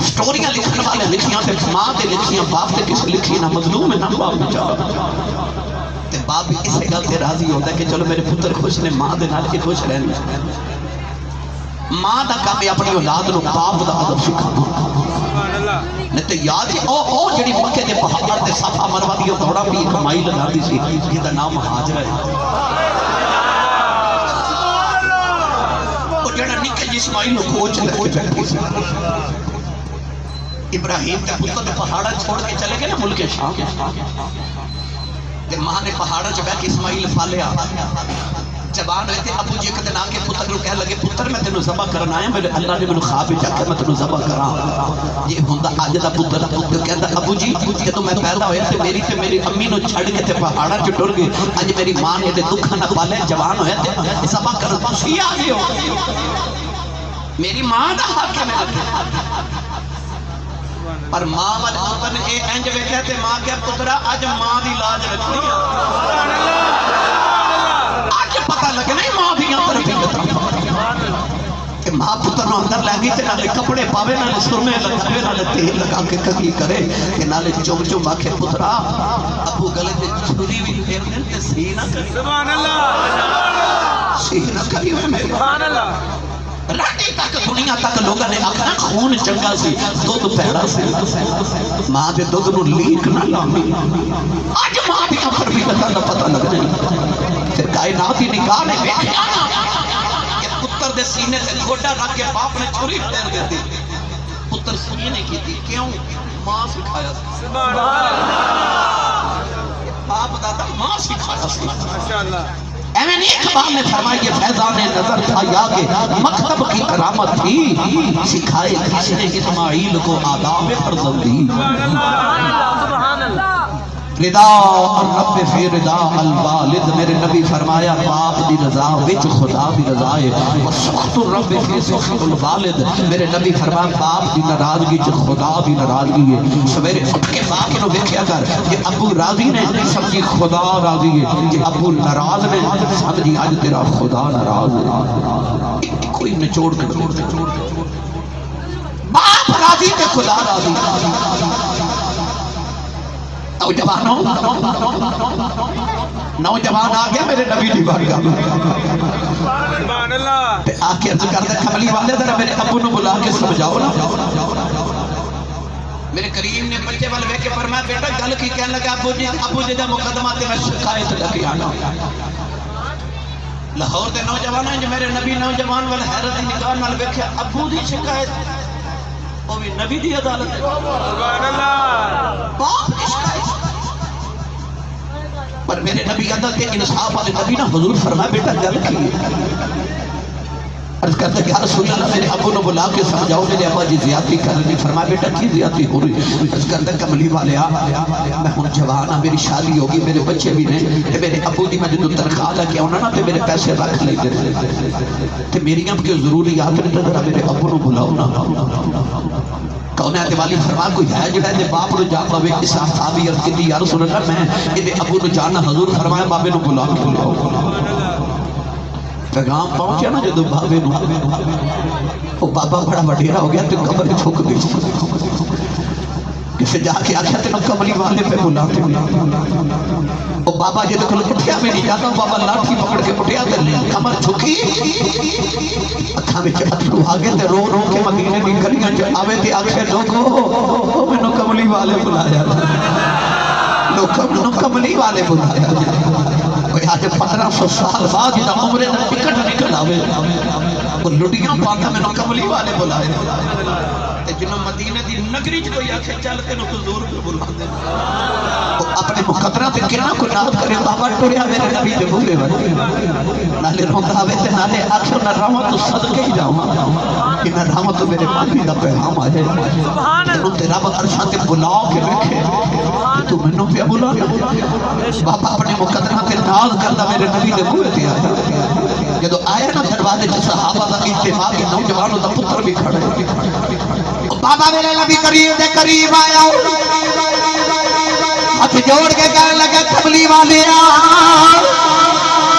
سٹوریاں لکھنے والے لکھیاں تے ماں تے لکھیاں باپ تے کس لکھی نہ مظلوم ہے نہ باپ بیچارہ تے باپ بھی اس گل تے راضی ہوتا ہے کہ چلو میرے پتر خوش نے ماں دے نال کے خوش رہنے ماں دا کام اپنی اولاد نو باپ دا ادب سکھانا نہیں تو یاد ہے او جڑی مکے دے پہاڑ تے صفا مروا دی دوڑا بھی ایک مائی لگاندی سی جہدا نام ہاجرہ ہے او جڑا نکل اسماعیل نو کھوج کے بیٹھی سی ابراہیم کا پتر پہاڑا چھوڑ کے چلے گئے نا ملک شام تے ماں نے پہاڑا چ بیٹھ کے اسماعیل پالیا جوان ہوئے تھے ابو جی ایک دن آگے پتر کو کہہ لگے پتر میں تینوں ذبح کرنا آیا میرے اللہ نے مینوں خواب وچ آکھیا میں تینوں ذبح کراں یہ ہوندا اج دا پتر کہندا ابو جی جدوں میں پیدا ہویا تے میری امی نو چھڈ کے تے پہاڑاں چ ٹر گئے اج میری ماں نے تے دکھاں نہ پالے جوان ہویا تے ذبح کرن تسی آ گئے ہو میری ماں دا حق ہے میرے پر ماں وال پتر نے اے انج ویکھیا تے ماں کہ پترا اج ماں دی لاج رکھنی ہے سبحان اللہ اج پتہ لگے نہیں ماں دی طرف کہ ماں پتر نو اندر لے گئی تے نالے کپڑے پاوے نالے سرمے لگاوے نالے تیل لگا کے ککی کرے کہ نالے چوم چوم آکھے پترا ابو گلے تے چھری بھی پھیر دین تے سی نہ کری سبحان اللہ سی نہ کری سبحان اللہ راٹی تک دنیا تک لوگوں نے آکھنا خون چنگا سی دودھ پیڑا سی ماں دے دودھ نو لیک نہ لامی اج ماں دی پر بھی دا پتہ لگ نہیں پھر کائنات ہی نکاح نے ویکھیا کہ پتر دے سینے تے گوڈا رکھ کے باپ نے چھری پھیر دیتی پتر سینے نہیں کیتی کیوں ماں سکھایا سبحان اللہ باپ دادا ماں سکھایا سی ماشاءاللہ ایمین ایک بار نے فرمایا یہ فیضان نظر تھا یا کہ مکتب کی کرامت تھی سکھائے کسی نے اسماعیل کو آداب فرزندی سبحان اللہ رضا الرب فی رضا الوالد میرے نبی فرمایا باپ دی رضا وچ خدا دی رضا ہے وسخط الرب فی سخط الوالد میرے نبی فرمایا باپ دی ناراضگی وچ خدا دی ناراضگی ہے سویرے اٹھ کے باپ نو ویکھیا کر کہ ابو راضی نے سمجھی خدا راضی ہے کہ ابو ناراض نے سمجھی اج تیرا خدا ناراض ہے کوئی نچوڑ کے باپ راضی تے خدا راضی نوجوان آ گیا میرے نبی دی بارگاہ میں سبحان اللہ تے آ کے عرض کرتا کملی والے ذرا میرے ابو نو بلا کے سمجھاؤ نا میرے کریم نے بچے وال ویکھ کے فرمایا بیٹا گل کی کہنے لگا ابو جی دا مقدمہ تے میں شکایت لے کے آنا لاہور دے نوجواناں جو میرے نبی نوجوان وال حیرت دی نگاہ نال ویکھیا ابو دی شکایت وہ بھی نبی دی عدالت سبحان اللہ باپ کی شکایت پر میرے نبی عدالت کے انصاف والے نبی نے حضور فرمایا بیٹا گل کی عرض کرتا کہ یا رسول اللہ میرے ابو نے بلا کے سمجھاؤ میرے ابا جی زیادتی کر رہی فرمایا بیٹا کی زیادتی ہو رہی عرض کرتا کملی والے میں ہوں جوان ہاں میری شادی ہوگی میرے بچے بھی نہیں میرے ابو دی میں جو تنخواہ لے کے آنا نا تے میرے پیسے رکھ لے تے میری اب کے ضروریات نے ذرا میرے ابو نے بلاؤ نا کونیات والی فرما کوئی ہے جو ہے باپ نو جا پاوے اس صحابی عرض کی یا رسول اللہ میں یہ ابو نو جانا حضور فرمایا بابے نو بلا کے بلاؤ پیغام پہنچا نا جدو بابے نو وہ بابا بڑا وڈیرا ہو گیا تو قبر چھک گئی کسی جا کے آکھیا تینو کملی والے پہ بلا کے وہ بابا جدو کل اٹھیا میں نہیں جاتا بابا لاٹھی پکڑ کے اٹھیا تے کمر جھکی اکھاں وچ اتھرو آ گئے تے رو رو کے مدینے دی گلیاں چ آوے تے آکھے لوگو مینوں کملی والے بلایا لوگوں کملی والے بلایا کوئی آج 1500 سال بعد جدا عمرے دا ٹکٹ نکل آوے وہ لڑیاں پاتا میں نو کملی والے بلائے تے جنہوں مدینہ دی نگری چ کوئی آکھے چلتے نو حضور کو بلا دے وہ اپنے مقدرہ تے کنا کو ناد کرے بابا ٹریا میرے نبی دے بھولے ون نالے روندا آوے تے نالے آکھے نہ راواں تو صدقے ہی جاواں کہ نہ راواں تو میرے پاکی دا پیغام آ جائے سبحان اللہ تے رب عرشاں تے بلا کے رکھے تو مینوں پہ بلا بابا اپنے مقدرہ تے ناز کردا میرے نبی دے بھولے تے آیا جدو آیا نا دروازے چ صحابہ دا اجتماع کے نوجوانوں دا پتر بھی کھڑے بابا میرے نبی کریم دے قریب آیا ہاتھ جوڑ کے کہنے لگا کملی والے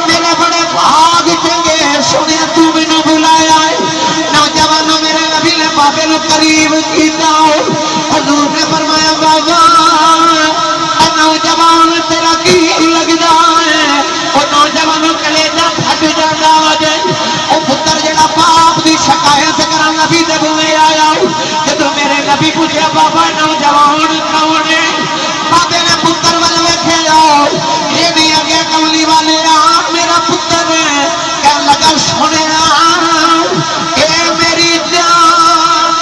میرے بڑے بھاگ چنگے سنے تو مینوں بلایا ہے نوجوانوں میرے نبی نے بابے نو قریب کیتا حضور نے فرمایا بابا نوجوان تیرا کی لگدا ہے او نوجوانوں کلیجہ پھٹ جاندا ہے او پتر جڑا باپ دی شکایت کرن نبی دے بوئے آیا جدوں میرے نبی پوچھا بابا نوجوان کون ہے؟ بابے نے پتر ول ویکھے یہ بھی اگے کملی والے میرا پتر ہے. کہنے لگا سنیا اے میری جان،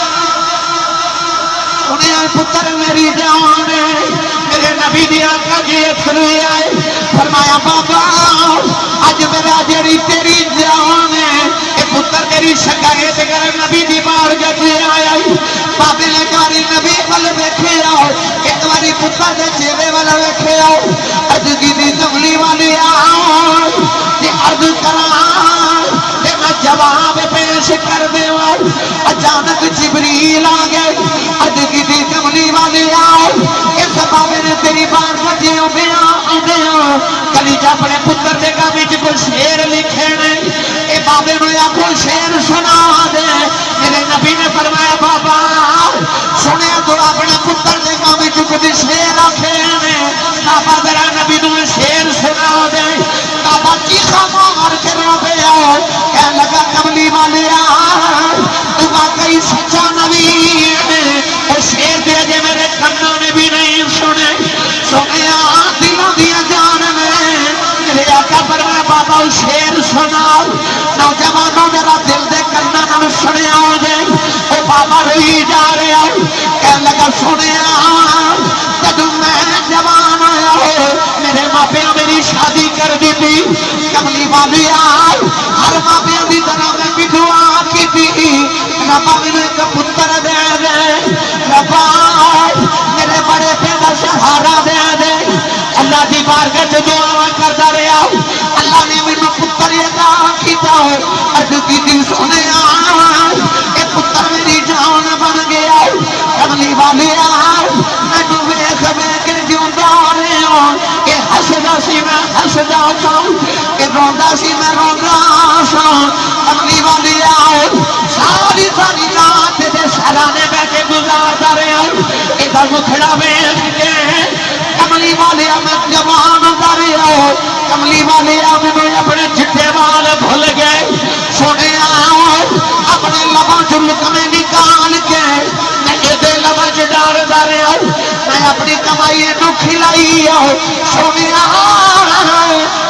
سنیا پتر میری جان ہے. میرے نبی دی آنکھاں جی اتھرو آئے. فرمایا بابا اج میرا جڑی تیری جان ہے اے پتر تیری شکایت کر نبی دی بارگاہ وچ آیا. بابے نے کاری نبی ول ویکھے ایک باری پتر دے چہرے ول ویکھے اج دی کملی والی تے عرض کراں تے میں جواب پیش کر دیواں. اچانک جبریل آ گئے. اج دی کملی والی اس بابے نے تیری بارگاہ وچ آندیاں کلیجہ اپنے پتر دے کام وچ کوئی شعر لکھے نے. اے بابے نوں آکھو شعر سنا دے. میرے نبی نے فرمایا بابا سنیا تو اپنے پتر دے کام وچ کوئی شعر آکھے نے. بابا ذرا نبی نوں شعر سنا دے. بابا چیخا مار کے رو پیا کہنے لگا کملی والیا تو واقعی سچا نبی ہے. اور شعر دے اجے میرے کانوں نے بھی نہیں سنے. سنیا دلوں دیا جان میں میرے آقا فرمایا بابا شعر سنا. نوجوانوں میرا دل دے کانوں نال سنیا ہو جائے. او بابا روئی جا رہا کہنے لگا سنیا جدوں میں جوان ہویا میرے ماپیاں میری شادی کر دی تھی. کملی والی ہر ماپیاں دی طرح میں بھی دعا کی تھی ربا مینوں ایک پتر دے دے. ربا میرے بڑے پہ دا سہارا دے دے. اللہ دی بارگاہ وچ دعا کردا رہیا. اللہ نے مینوں پتر عطا کیتا. اج دی سنیا اے پتر میری جان بن گیا. کملی والی مینوں ویکھ ویکھ کے جیوندا رہیا. اے ہسدا سی میں ہسدا سا, اے روندا سی میں روندا سا. کملی والی ساری ساری رات دے سرانے بیٹھ کے گزاردا رہیا. ادھر مکھڑا ویکھ کے کملی والے میں جوان ہوندا رہیا. کملی والے مینوں اپنے چٹے وال بھول گئے. سنیا اپنے لباں چوں لقمے نکال کے میں اے لباں چ ڈالدا رہیا. میں اپنی کمائی نوں کھلائی. سنیا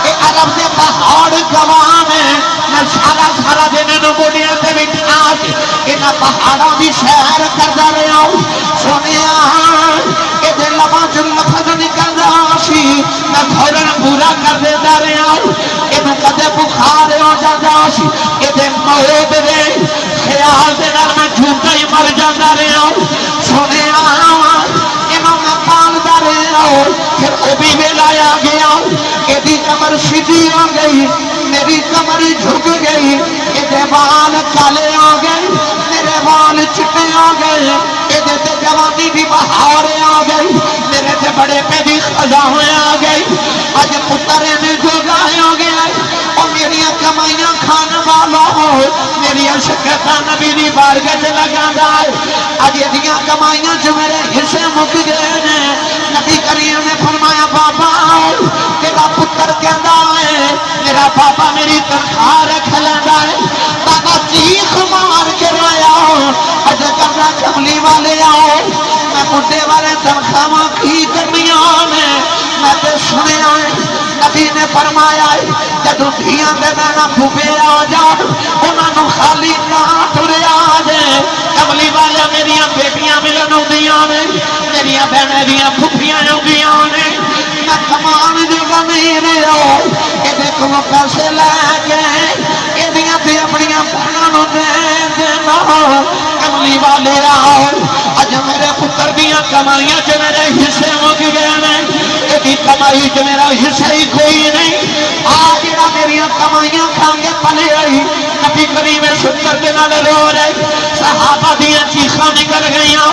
اے عرب دے پہاڑ گواہ میں سارا سارا دن گوڈیاں تے بٹھا کے انہاں پہاڑاں دی سیر کردا رہیا. سنیا اے دے لباں چوں لفظ نکلدا سی میں فوراً پورا کر دیندا رہیا. اینوں کدے بخار ہو جاندا سی اے دے موت دے خیال دے نال میں جھوٹا ہی مر جاندا رہیا. سنیا اینوں میں پالدا رہیا. پھر او بھی ویلا آ گیا. ایدی کمر سیدھی ہو گئی, میری کمر جھک گئی. ایدے وال کالے آ گئے, میرے وال چٹے آ گئے. ایدے تے جوانی دی بہار آ گئی, میرے تے بڑے پہ دی خزاں آ گئی. اج پتر میں جو گائے ہو گیا. اور میری کمائیاں کھان والا ہو میری شکایتاں نبی دی بارگاہ وچ لگاندا ہے. اج ایدیاں کمائیاں جو میرے حصے مک گئے نے. نبی کریم نے فرمایا بابا تیرا پتر کہندا ہے میرا بابا میری تنخواہ رکھ لیندا ہے. بابا چیخ مار کے رویا. اج کرنا کملی والے میں بڈھے والے تنخواہ کی کرنیاں نے. میں تے سنیا نبی نے فرمایا جدوں دھیاں دے نانا پھوپے آ جان انہاں نوں خالی نہ ٹریا جے. کملی والے میریاں بیٹیاں ملن آؤندیاں نے, میریاں بہنیں دیاں پھوپھیاں آؤندیاں نے. میں کمان جگہ نہیں رہا. یہ کولوں پیسے لے کے یہ تے اپنیاں بہناں نوں دے دینا. کملی والے اج میرے پتر دیاں کمائیاں چ میرے حصے مک گئے نے. یہ کمائی چ میرا حصہ ہی کوئی نہیں. آ جڑا میریاں کمائیاں کھا کے پلے آئی. نبی کریم ستر دے نال رو رہے. صحابہ دیاں چیخاں نکل گئیاں.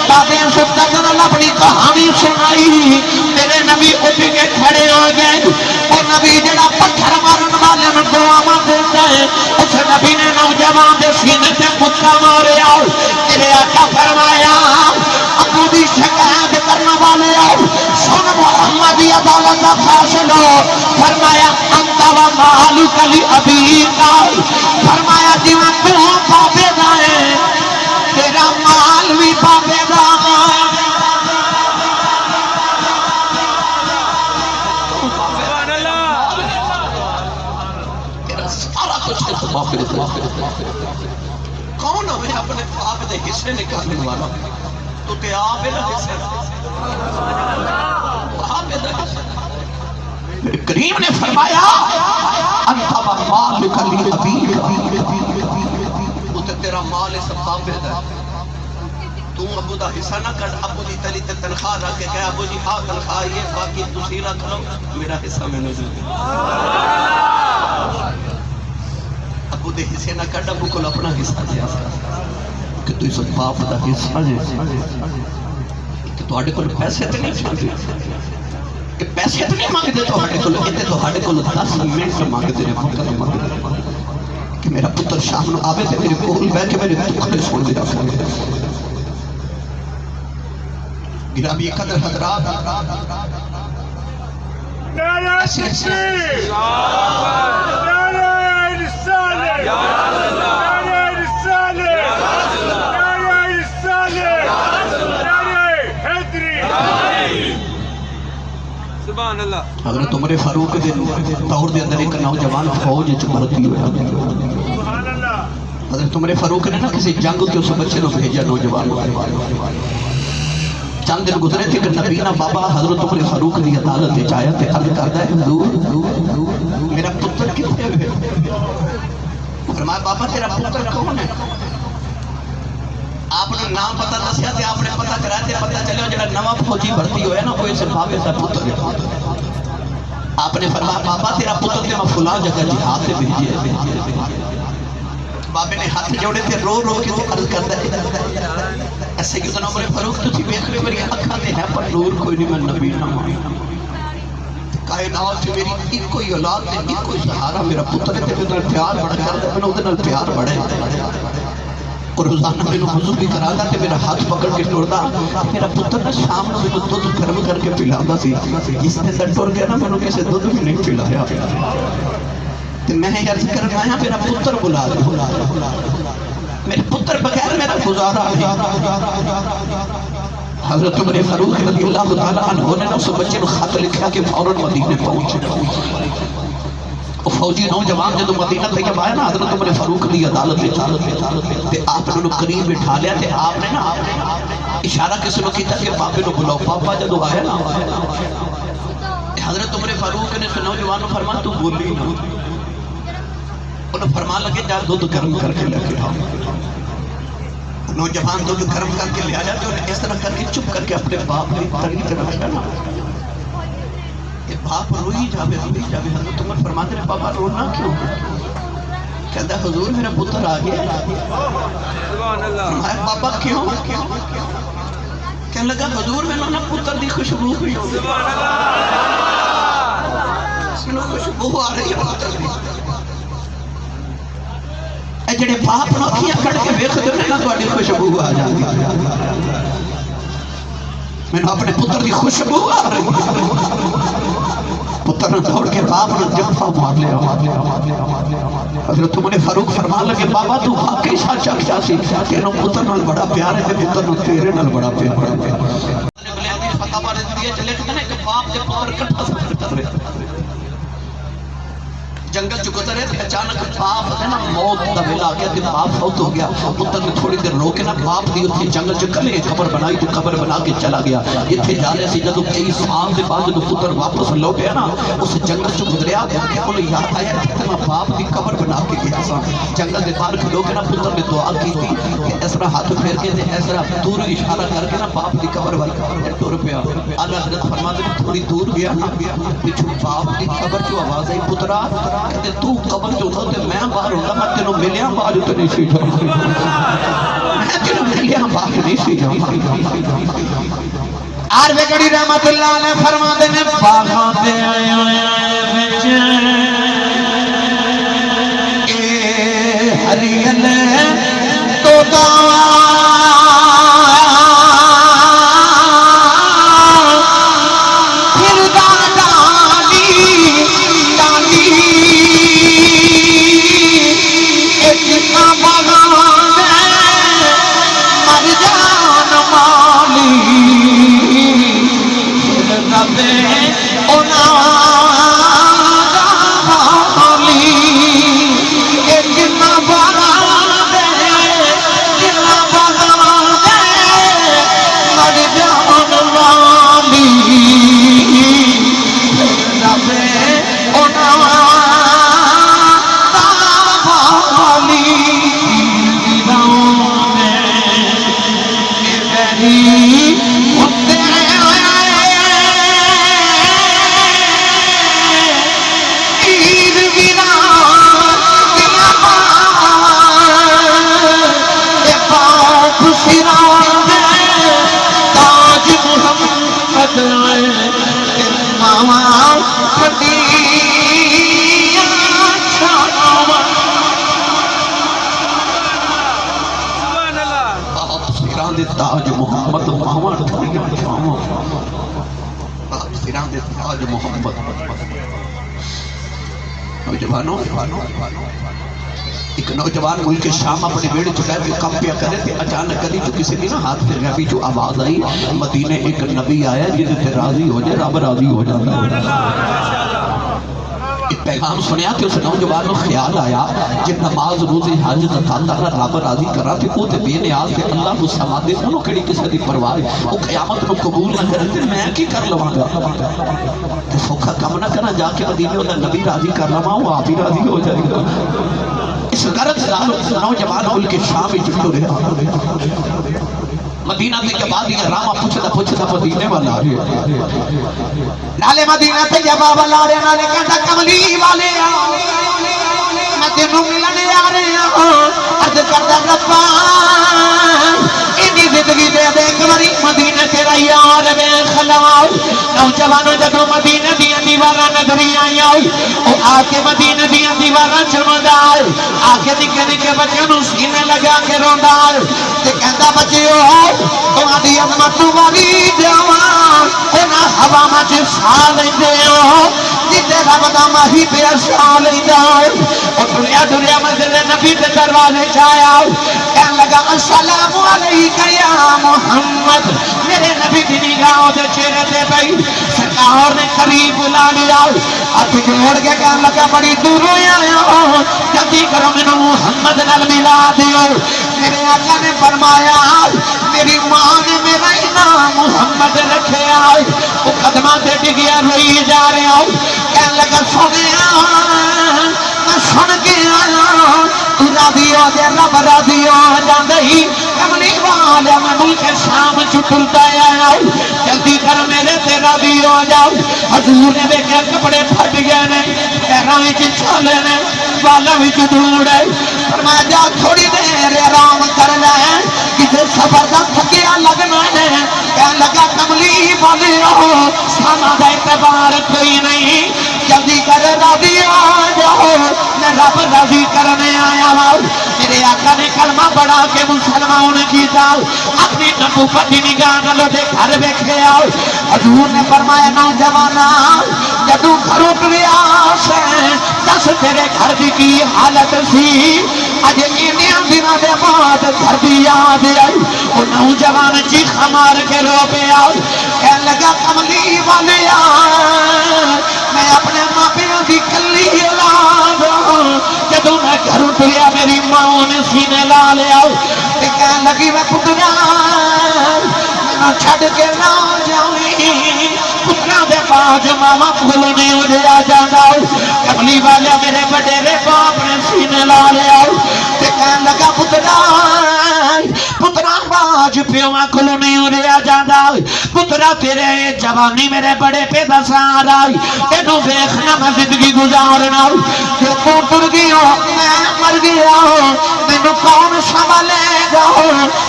بابے ستر دے نال اپنی کہانی سنائی. میرے نبی اٹھ کے کھڑے ہو گئے. اور نبی جڑا پتھر مارن والے نوں دعاواں دیندا ہے اس نبی نے نوجوان دے سینے تے پتھر ماریا. میرے آقا فرمایا ابو دی شکایت کرنے والے سن محمد دی عدالت دا فیصلہ. فرمایا انت و مالک لابیک. فرمایا جویں تو بابے دا ہے تیرا مال بھی بابے دا کون ہمیں اپنے باپ دے حصے نکالنے والا؟ تو تے آپ دا حصہ باپ دا حصہ۔ میرے کریم نے فرمایا انت و مالک لابیک، وہ تے تیرا مال اس باپ دا، تو ابو دا حصہ نہ کر، ابو دی تلی تے تنخواہ رکھ کے کہے ابو جی ہاں تنخواہ یہ باقی تسی رکھ لو، میرا حصہ میں نے دے۔ ابو دے حصے نہ کر، ابو کو اپنا حصہ دیا کہ تو اس باپ دا حصہ جے کہ تو ہڈے کو پیسے تے نہیں مانگتے، کہ پیسے تے نہیں مانگتے تو ہڈے کو، اتنے تو ہڈے کو 10 منٹ مانگتے ہیں، وقت مانگتے کہ میرا پتر شام نو آوے تے میرے کول بیٹھ کے میرے دکھڑے سن دیا۔ گرامی قدر حضرات، ایسے حضرت عمر فاروق دے دور دے اندر ایک نوجوان فوج وچ بھرتی ہویا۔ حضرت عمر فاروق نے نا کسی جنگ کے اس بچے کو بھیجا نوجوان، چند دن گزرے تھے کہ نبینا بابا حضرت عمر فاروق دی عدالت وچ آیا تے عرض کردا ہے حضور میرا پتر کتنے ہے؟ فرمایا بابا تیرا پتر کون ہے؟ آپ نے نام پتہ دسیا تے آپ نے پتہ کرایا تے پتہ چلیا جڑا نواں فوجی بھرتی ہویا نا وہ اس بابے دا پتر ہے۔ آپ نے فرمایا بابا تیرا پتر تے میں فلاں جگہ جہاد تے بھیجیا۔ بابے نے ہاتھ جوڑے تے رو رو کے عرض کردا ہے ایسے کہ سنا عمر فاروق تسی ویکھ لے میری اکھاں تے ہے پر نور کوئی نہیں، میں نبی نہ ہوں، کائنات سے میری ایک کوئی اولاد تے ایک کوئی سہارا میرا پتر تے میرے نال پیار بڑا کردا، میں اودے نال پیار بڑا ہے اور روزانہ میں وضو بھی کراتا تے میرا ہاتھ پکڑ کے ٹردا، میرا پتر نا شام نو میں دودھ گرم کر کے پلاتا سی، جس نے سر ٹر گیا نا میں کسے دودھ بھی نہیں پلایا تے میں عرض کرنا آیا میرا پتر بلا لے، میرے پتر بغیر میرا گزارا ہے۔ حضرت عمر فاروق رضی اللہ تعالیٰ عنہ نے اس بچے کو خط لکھا کہ فوراً مدینے پہنچے۔ فوجی نوجوان جدو مدینہ طیب آیا نا حضرت عمر فاروق دی عدالت تے آپ نے قریب بٹھا لیا تے آپ نے نا اشارہ کسی نے کیتا کہ بابے نو بلاؤ۔ پاپا جدو آیا نا حضرت عمر فاروق نے نوجوان کو فرمایا تو بولی نا، انہوں فرما لگے جا دودھ گرم کر کے لے کے آؤ۔ نوجوان دودھ گرم کر کے لے آیا تو انہیں اس طرح کر کے چپ کر کے اپنے باپ نے تنگی طرح رکھا نا، باپ روئی جاوے روئی جاوے۔ حضرت عمر فرماتے ہیں پاپا رونا کیوں؟ کہتا ہے حضور میرا پتر آ گیا۔ فرمایا پاپا کیوں؟ کہنے لگا حضور میں نے پتر دی خوشبو ہوئی، میں نے خوشبو آ رہی ہے پتر دی۔ اے جڑے باپ نو اکھیاں کٹ کے ویکھ دے نا تہاڈی خوشبو آ جاندی، میں نے اپنے پتر دی خوشبو آ رہی ہے۔ پتر نے دوڑ کے باپ نے جفا مار لیا۔ حضرت عمر فاروق فرمان لگے بابا تو واقعی سچا کیا سی، تیرا پتر نال بڑا پیار ہے تے پتر نال تیرے نال بڑا پیار ہے۔ فتح بارے دیا چلے کہ باپ کے پتر کٹھا سکتا جنگل جو گزرے تھے اچانک باپ ہے نا موت دا ویلا آ گیا تے باپ فوت ہو گیا۔ پتر نے تھوڑی دیر رو کے نا باپ دی اتنے جنگل چ کلے قبر بنائی تو قبر بنا کے چلا گیا۔ اتنے جا رہے سی جدو کئی سال دے بعد جدو پتر واپس لوٹیا نا اس جنگل چ گزریا کہ انہیں یاد آیا کہ میں باپ دی قبر بنا کے گیا سا۔ جنگل دے باہر کھلو کے نا پتر نے دعا کی تھی کہ اس طرح ہاتھ پھیر کے تے اس طرح دور اشارہ کر کے نا باپ دی قبر وال ٹر پیا۔ اعلی حضرت فرماتے ہیں تھوڑی دور گیا نا پچھو باپ دی قبر جو آواز آئی پترا کہتے تو قبر جو تھا تے میں باہر ہوتا میں تینوں ملیا باہر تو نہیں سی جاؤں، میں تینوں ملیا باہر نہیں سی جاؤں۔ عارف گڑی رحمت اللہ نے فرما دینے باغاں دے آئے وچ اے ہریل توتا ایک سراں دے تاج محمد ماواں ٹھڑیاں چھاواں سراں دے تاج محمد نوجوانوں ایک نوجوان ملک شام اپنے بیڑے چکا کے کام پیا کرے تھے اچانک کری جو کسی بھی نا ہاتھ سے غیبی جو آواز آئی مدینے ایک نبی آیا جس سے راضی ہو جائے رب راضی ہو جاتا ہے ایک پیغام سنیا کہ اس نوجوان کو خیال آیا جب نماز روزی حج زکات دا رب راضی کرا تے او تے بے نیاز تے اللہ کو سما دے انہوں کڑی کسی دی پرواہ او قیامت کو قبول نہ کرے تے میں کی کر لواں گا تے سوکھا کم نہ کرنا جا کے مدینے دا نبی راضی کر لواں او آپ ہی راضی ہو جائے گا اس غرض نوجوان ملک شام وچ ٹریا مدینہ تے کے بعد یہ راما پوچھدا مدینے والا نالے مدینہ تے جب والا رے نالے کہندا کملی والے میں تینوں ملن آ رہا عرض کردا ربا انی زندگی دے دے ایک باری مدینہ تیرا یار ویکھ لواں نوجوانوں جدوں مدینہ دیاں دیواراں نظر آئیاں او آ کے مدینہ دیاں دیواراں چمدا آ کے نکے نکے بچیاں نوں سینے لگا کے روندا تے کہندا بچیو تمہاری عظمت والی جوان انہاں ہوا وچ سا لیندے ہو جتے رب دا ماہی پہ سا لیندا او ٹریا مسجد نبی دے دروازے چ آیا کہن لگا السلام علیک یا محمد میرے نبی دی نگاہ دے چہرے تے پئی سرکار نے قریب بلا لیا ہاتھ جوڑ کے کہن لگا بڑی دور آیا جلدی کرو مینوں محمد نال ملا دیو میرے آقا نے فرمایا میری ماں نے میرا نام محمد رکھیا وہ قدماں تے ڈگیا روئی جا رہا کہن لگا سنیا میں سن کے آیا تو راضی ہو جے رب راضی ہو جاندی کملی والا میں ملک شام چھٹلتا آیا جلدی کر میرے تے راضی ہو جاؤ حضور نے دیکھا کپڑے پھٹ گئے نے پیراں وچ چھالے نے والا وچ دھوڑ ہے فرمایا جا تھوڑی دیر آرام کر لے کسے سفر دا تھکیا لگنا ہے کہنے لگا کملی والے ہو سانا دا اعتبار کوئی نہیں جلدی کر راضی آ جاؤ میں رب راضی کرنے آیا ہوں میرے آقا نے کلمہ پڑھا کے مسلمان کی جاؤ اپنی نبوت کی نگاہ نالوں دے گھر ویکھے آؤ حضور نے فرمایا نوجوانا جدوں گھروں ٹریا سے دس تیرے گھر دی کی حالت سی اج انہاں دناں دے بعد گھر دی یاد آئی او نوجوان چیخا مار کے رو پیا کہن لگا کملی والے میں اپنے ماں پیو دی کلی اولاد جدوں میں گھروں ٹریا میری ماں نے سینے لا لیا تے کہن لگی میں پترا میں چھڈ کے نہ جاویں پتراں دے باج ماما پھول نہیں اڑیا جاندا کملی والا میرے وڈیرے باپ نے سینے لا لیا تے کہن لگا پترا باج پیواں کولوں نہیں اڑیا جاندا پترا تیرے جوانی میرے بڑے پہ دا سہارا اینوں ویکھنا میں زندگی گزارنا تے تو ٹر گیا میں مر گیا مینوں کون سنبھالے گا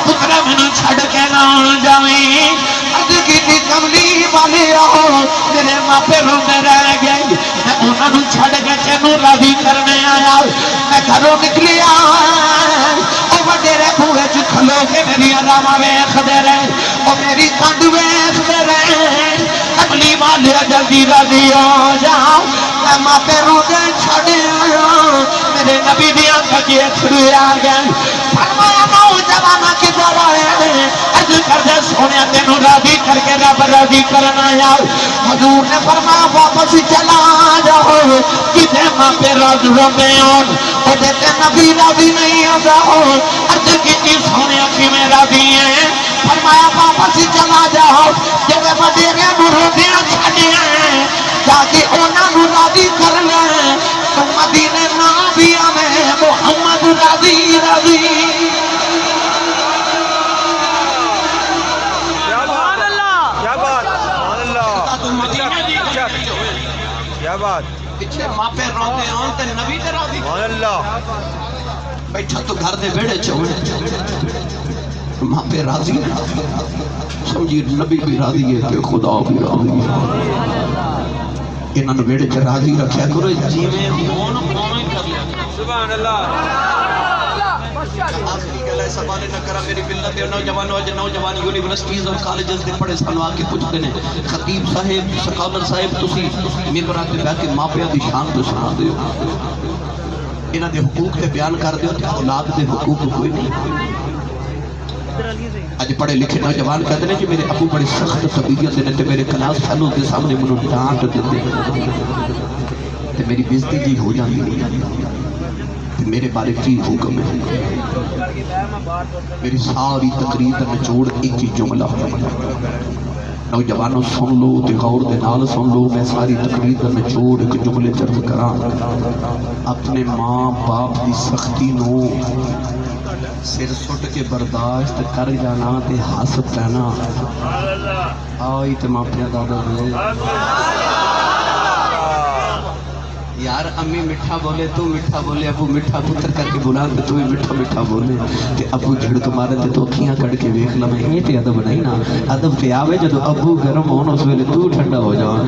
پترا مینوں چھڈ کے نہ جاویں اج کی کملی والی میرے ماپے روندے رہ گئے میں انہاں نوں چھڈ کے تینوں راضی کرنے آیا میں گھروں نکلیا او وڈیرے بوئے چ کھلو کے میری راواں ویکھدے رہے او میری کنڈ ویکھدے رہے کملی والے جلدی راضی ہو جا میں ماپے روندے چھڈ آیا میرے نبی دی آنکھ وچ اثر آ گئے فرمایا نوجوان کدھر آئے عرض کردے سونیا تینوں راضی کر کے رب راضی کرنا آیا حضور نے فرمایا واپس چلا جاؤ کتے ماں پہ راض روندے ہون او تے نبی راضی نہیں ہوندا عرض کیتی سونیا کیویں راضی ہے فرمایا واپس چلا جاؤ جے وڈیرے نوں روندیاں چھڈیا جا کے انہاں نوں راضی کر لے تو مدینے نہ بھی آویں محمد راضی راضی کیا بات پیچھے ماپے روندے ہون تے نبی تے راضی سبحان اللہ بیٹھا تو گھر دے بیڑے چوڑ ماپے راضی سمجھی نبی بھی راضی ہے کہ خدا بھی راضی ہے انہاں نے بیڑے چ راضی رکھیا کرو جیویں ہون اوویں کر لیا سبحان اللہ آخری گل ایسا بات نہ کرا میری ملت ہے نوجوان یونیورسٹیز اور کالجز دے پڑھے سانو آ کے پوچھتے ہیں خطیب صاحب سکالر صاحب تسی ممبراں تے بیٹھ کے ماپیاں دی شان تو سنا دیو انہاں دے حقوق تے بیان کر دیو تے اولاد دے حقوق کوئی نہیں اج پڑھے لکھے نوجوان کہتے ہیں کہ میرے ابو بڑی سخت طبیعت نے تے میرے کلاس فیلو دے سامنے مجھے ڈانٹ دیتے تے میری بےزتی جی ہو جاتی تے میرے بارے کی حکم ہے میری ساری تقریر کا نچوڑ ایک ہی جملہ نوجوانوں سن لو تے غور دے نال سن لو میں ساری تقریر کا نچوڑ ایک جملے چرچ کراں اپنے ماں باپ دی سختی نو سر سٹ کے برداشت کر جانا تے ہس پینا آئی تے ماپیاں دادا دے یار امی میٹھا بولے تو میٹھا بولے ابو میٹھا پتر کر کے بلا تے تو میٹھا میٹھا بولے تے ابو جھڑ مارے تے تو اکھیاں کڑ کے ویکھ لویں اے تے ادب نہیں نا ادب تے آوے جدوں ابو گرم ہون اس ویلے تو ٹھنڈا ہو جاواں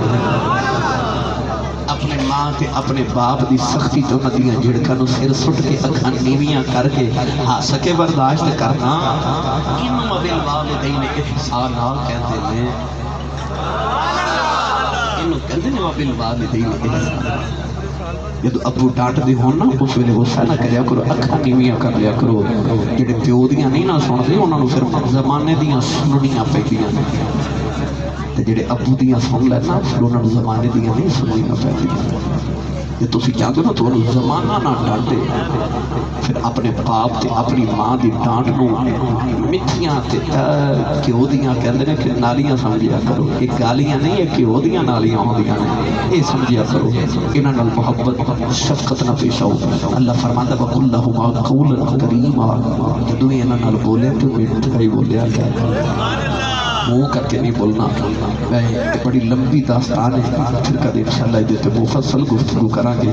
اپنے ماں تے اپنے باپ دی سختی تو ندیاں جھڑکاں نو سر سٹ کے اکھاں نیویاں کر کے ہس کے برداشت کرنا انہوں بالوالدین احسان نال کہندے نے انہوں کہندے نے بالوالدین احسان جدو ابو ڈانٹ دے ہون نا اس ویلے غصہ نہ کریا کرو اکھاں نیویاں کر لیا کرو جڑے پیو دیاں نہیں نہ سن دے انہاں نو پھر زمانے دیاں سننیاں پیندیاں نے تے جڑے ابو دیاں سن لینا پھر انہاں نو زمانے دیاں نہیں سننیاں پیندیاں جے تسی چاہتے ہو نا تو زمانہ نہ ڈانٹے پھر اپنے باپ تے اپنی ماں دی ڈانٹ نو مٹھیاں تے گھیو دیاں کہندے نے کہ نالیاں سمجھیا کرو یہ گالیاں نہیں یہ گھیو دیاں نالیاں ہوندیاں نے یہ سمجھیا کرو انہاں نال محبت شفقت نہ پیش آؤ اللہ فرماتا وقل لهما قولا کریما جدوں انہاں نال بولے تو میٹھا ہی بولیا کیا منہ کر کے نہیں بولنا میں بڑی لمبی داستان ہے پھر کدے انشاءاللہ یہ تے مفصل گفتگو کریں گے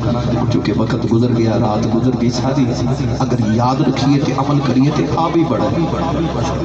کیونکہ وقت گزر گیا رات گزر گئی ساری اگر یاد رکھیے تے عمل کریے تے آ بھی بڑا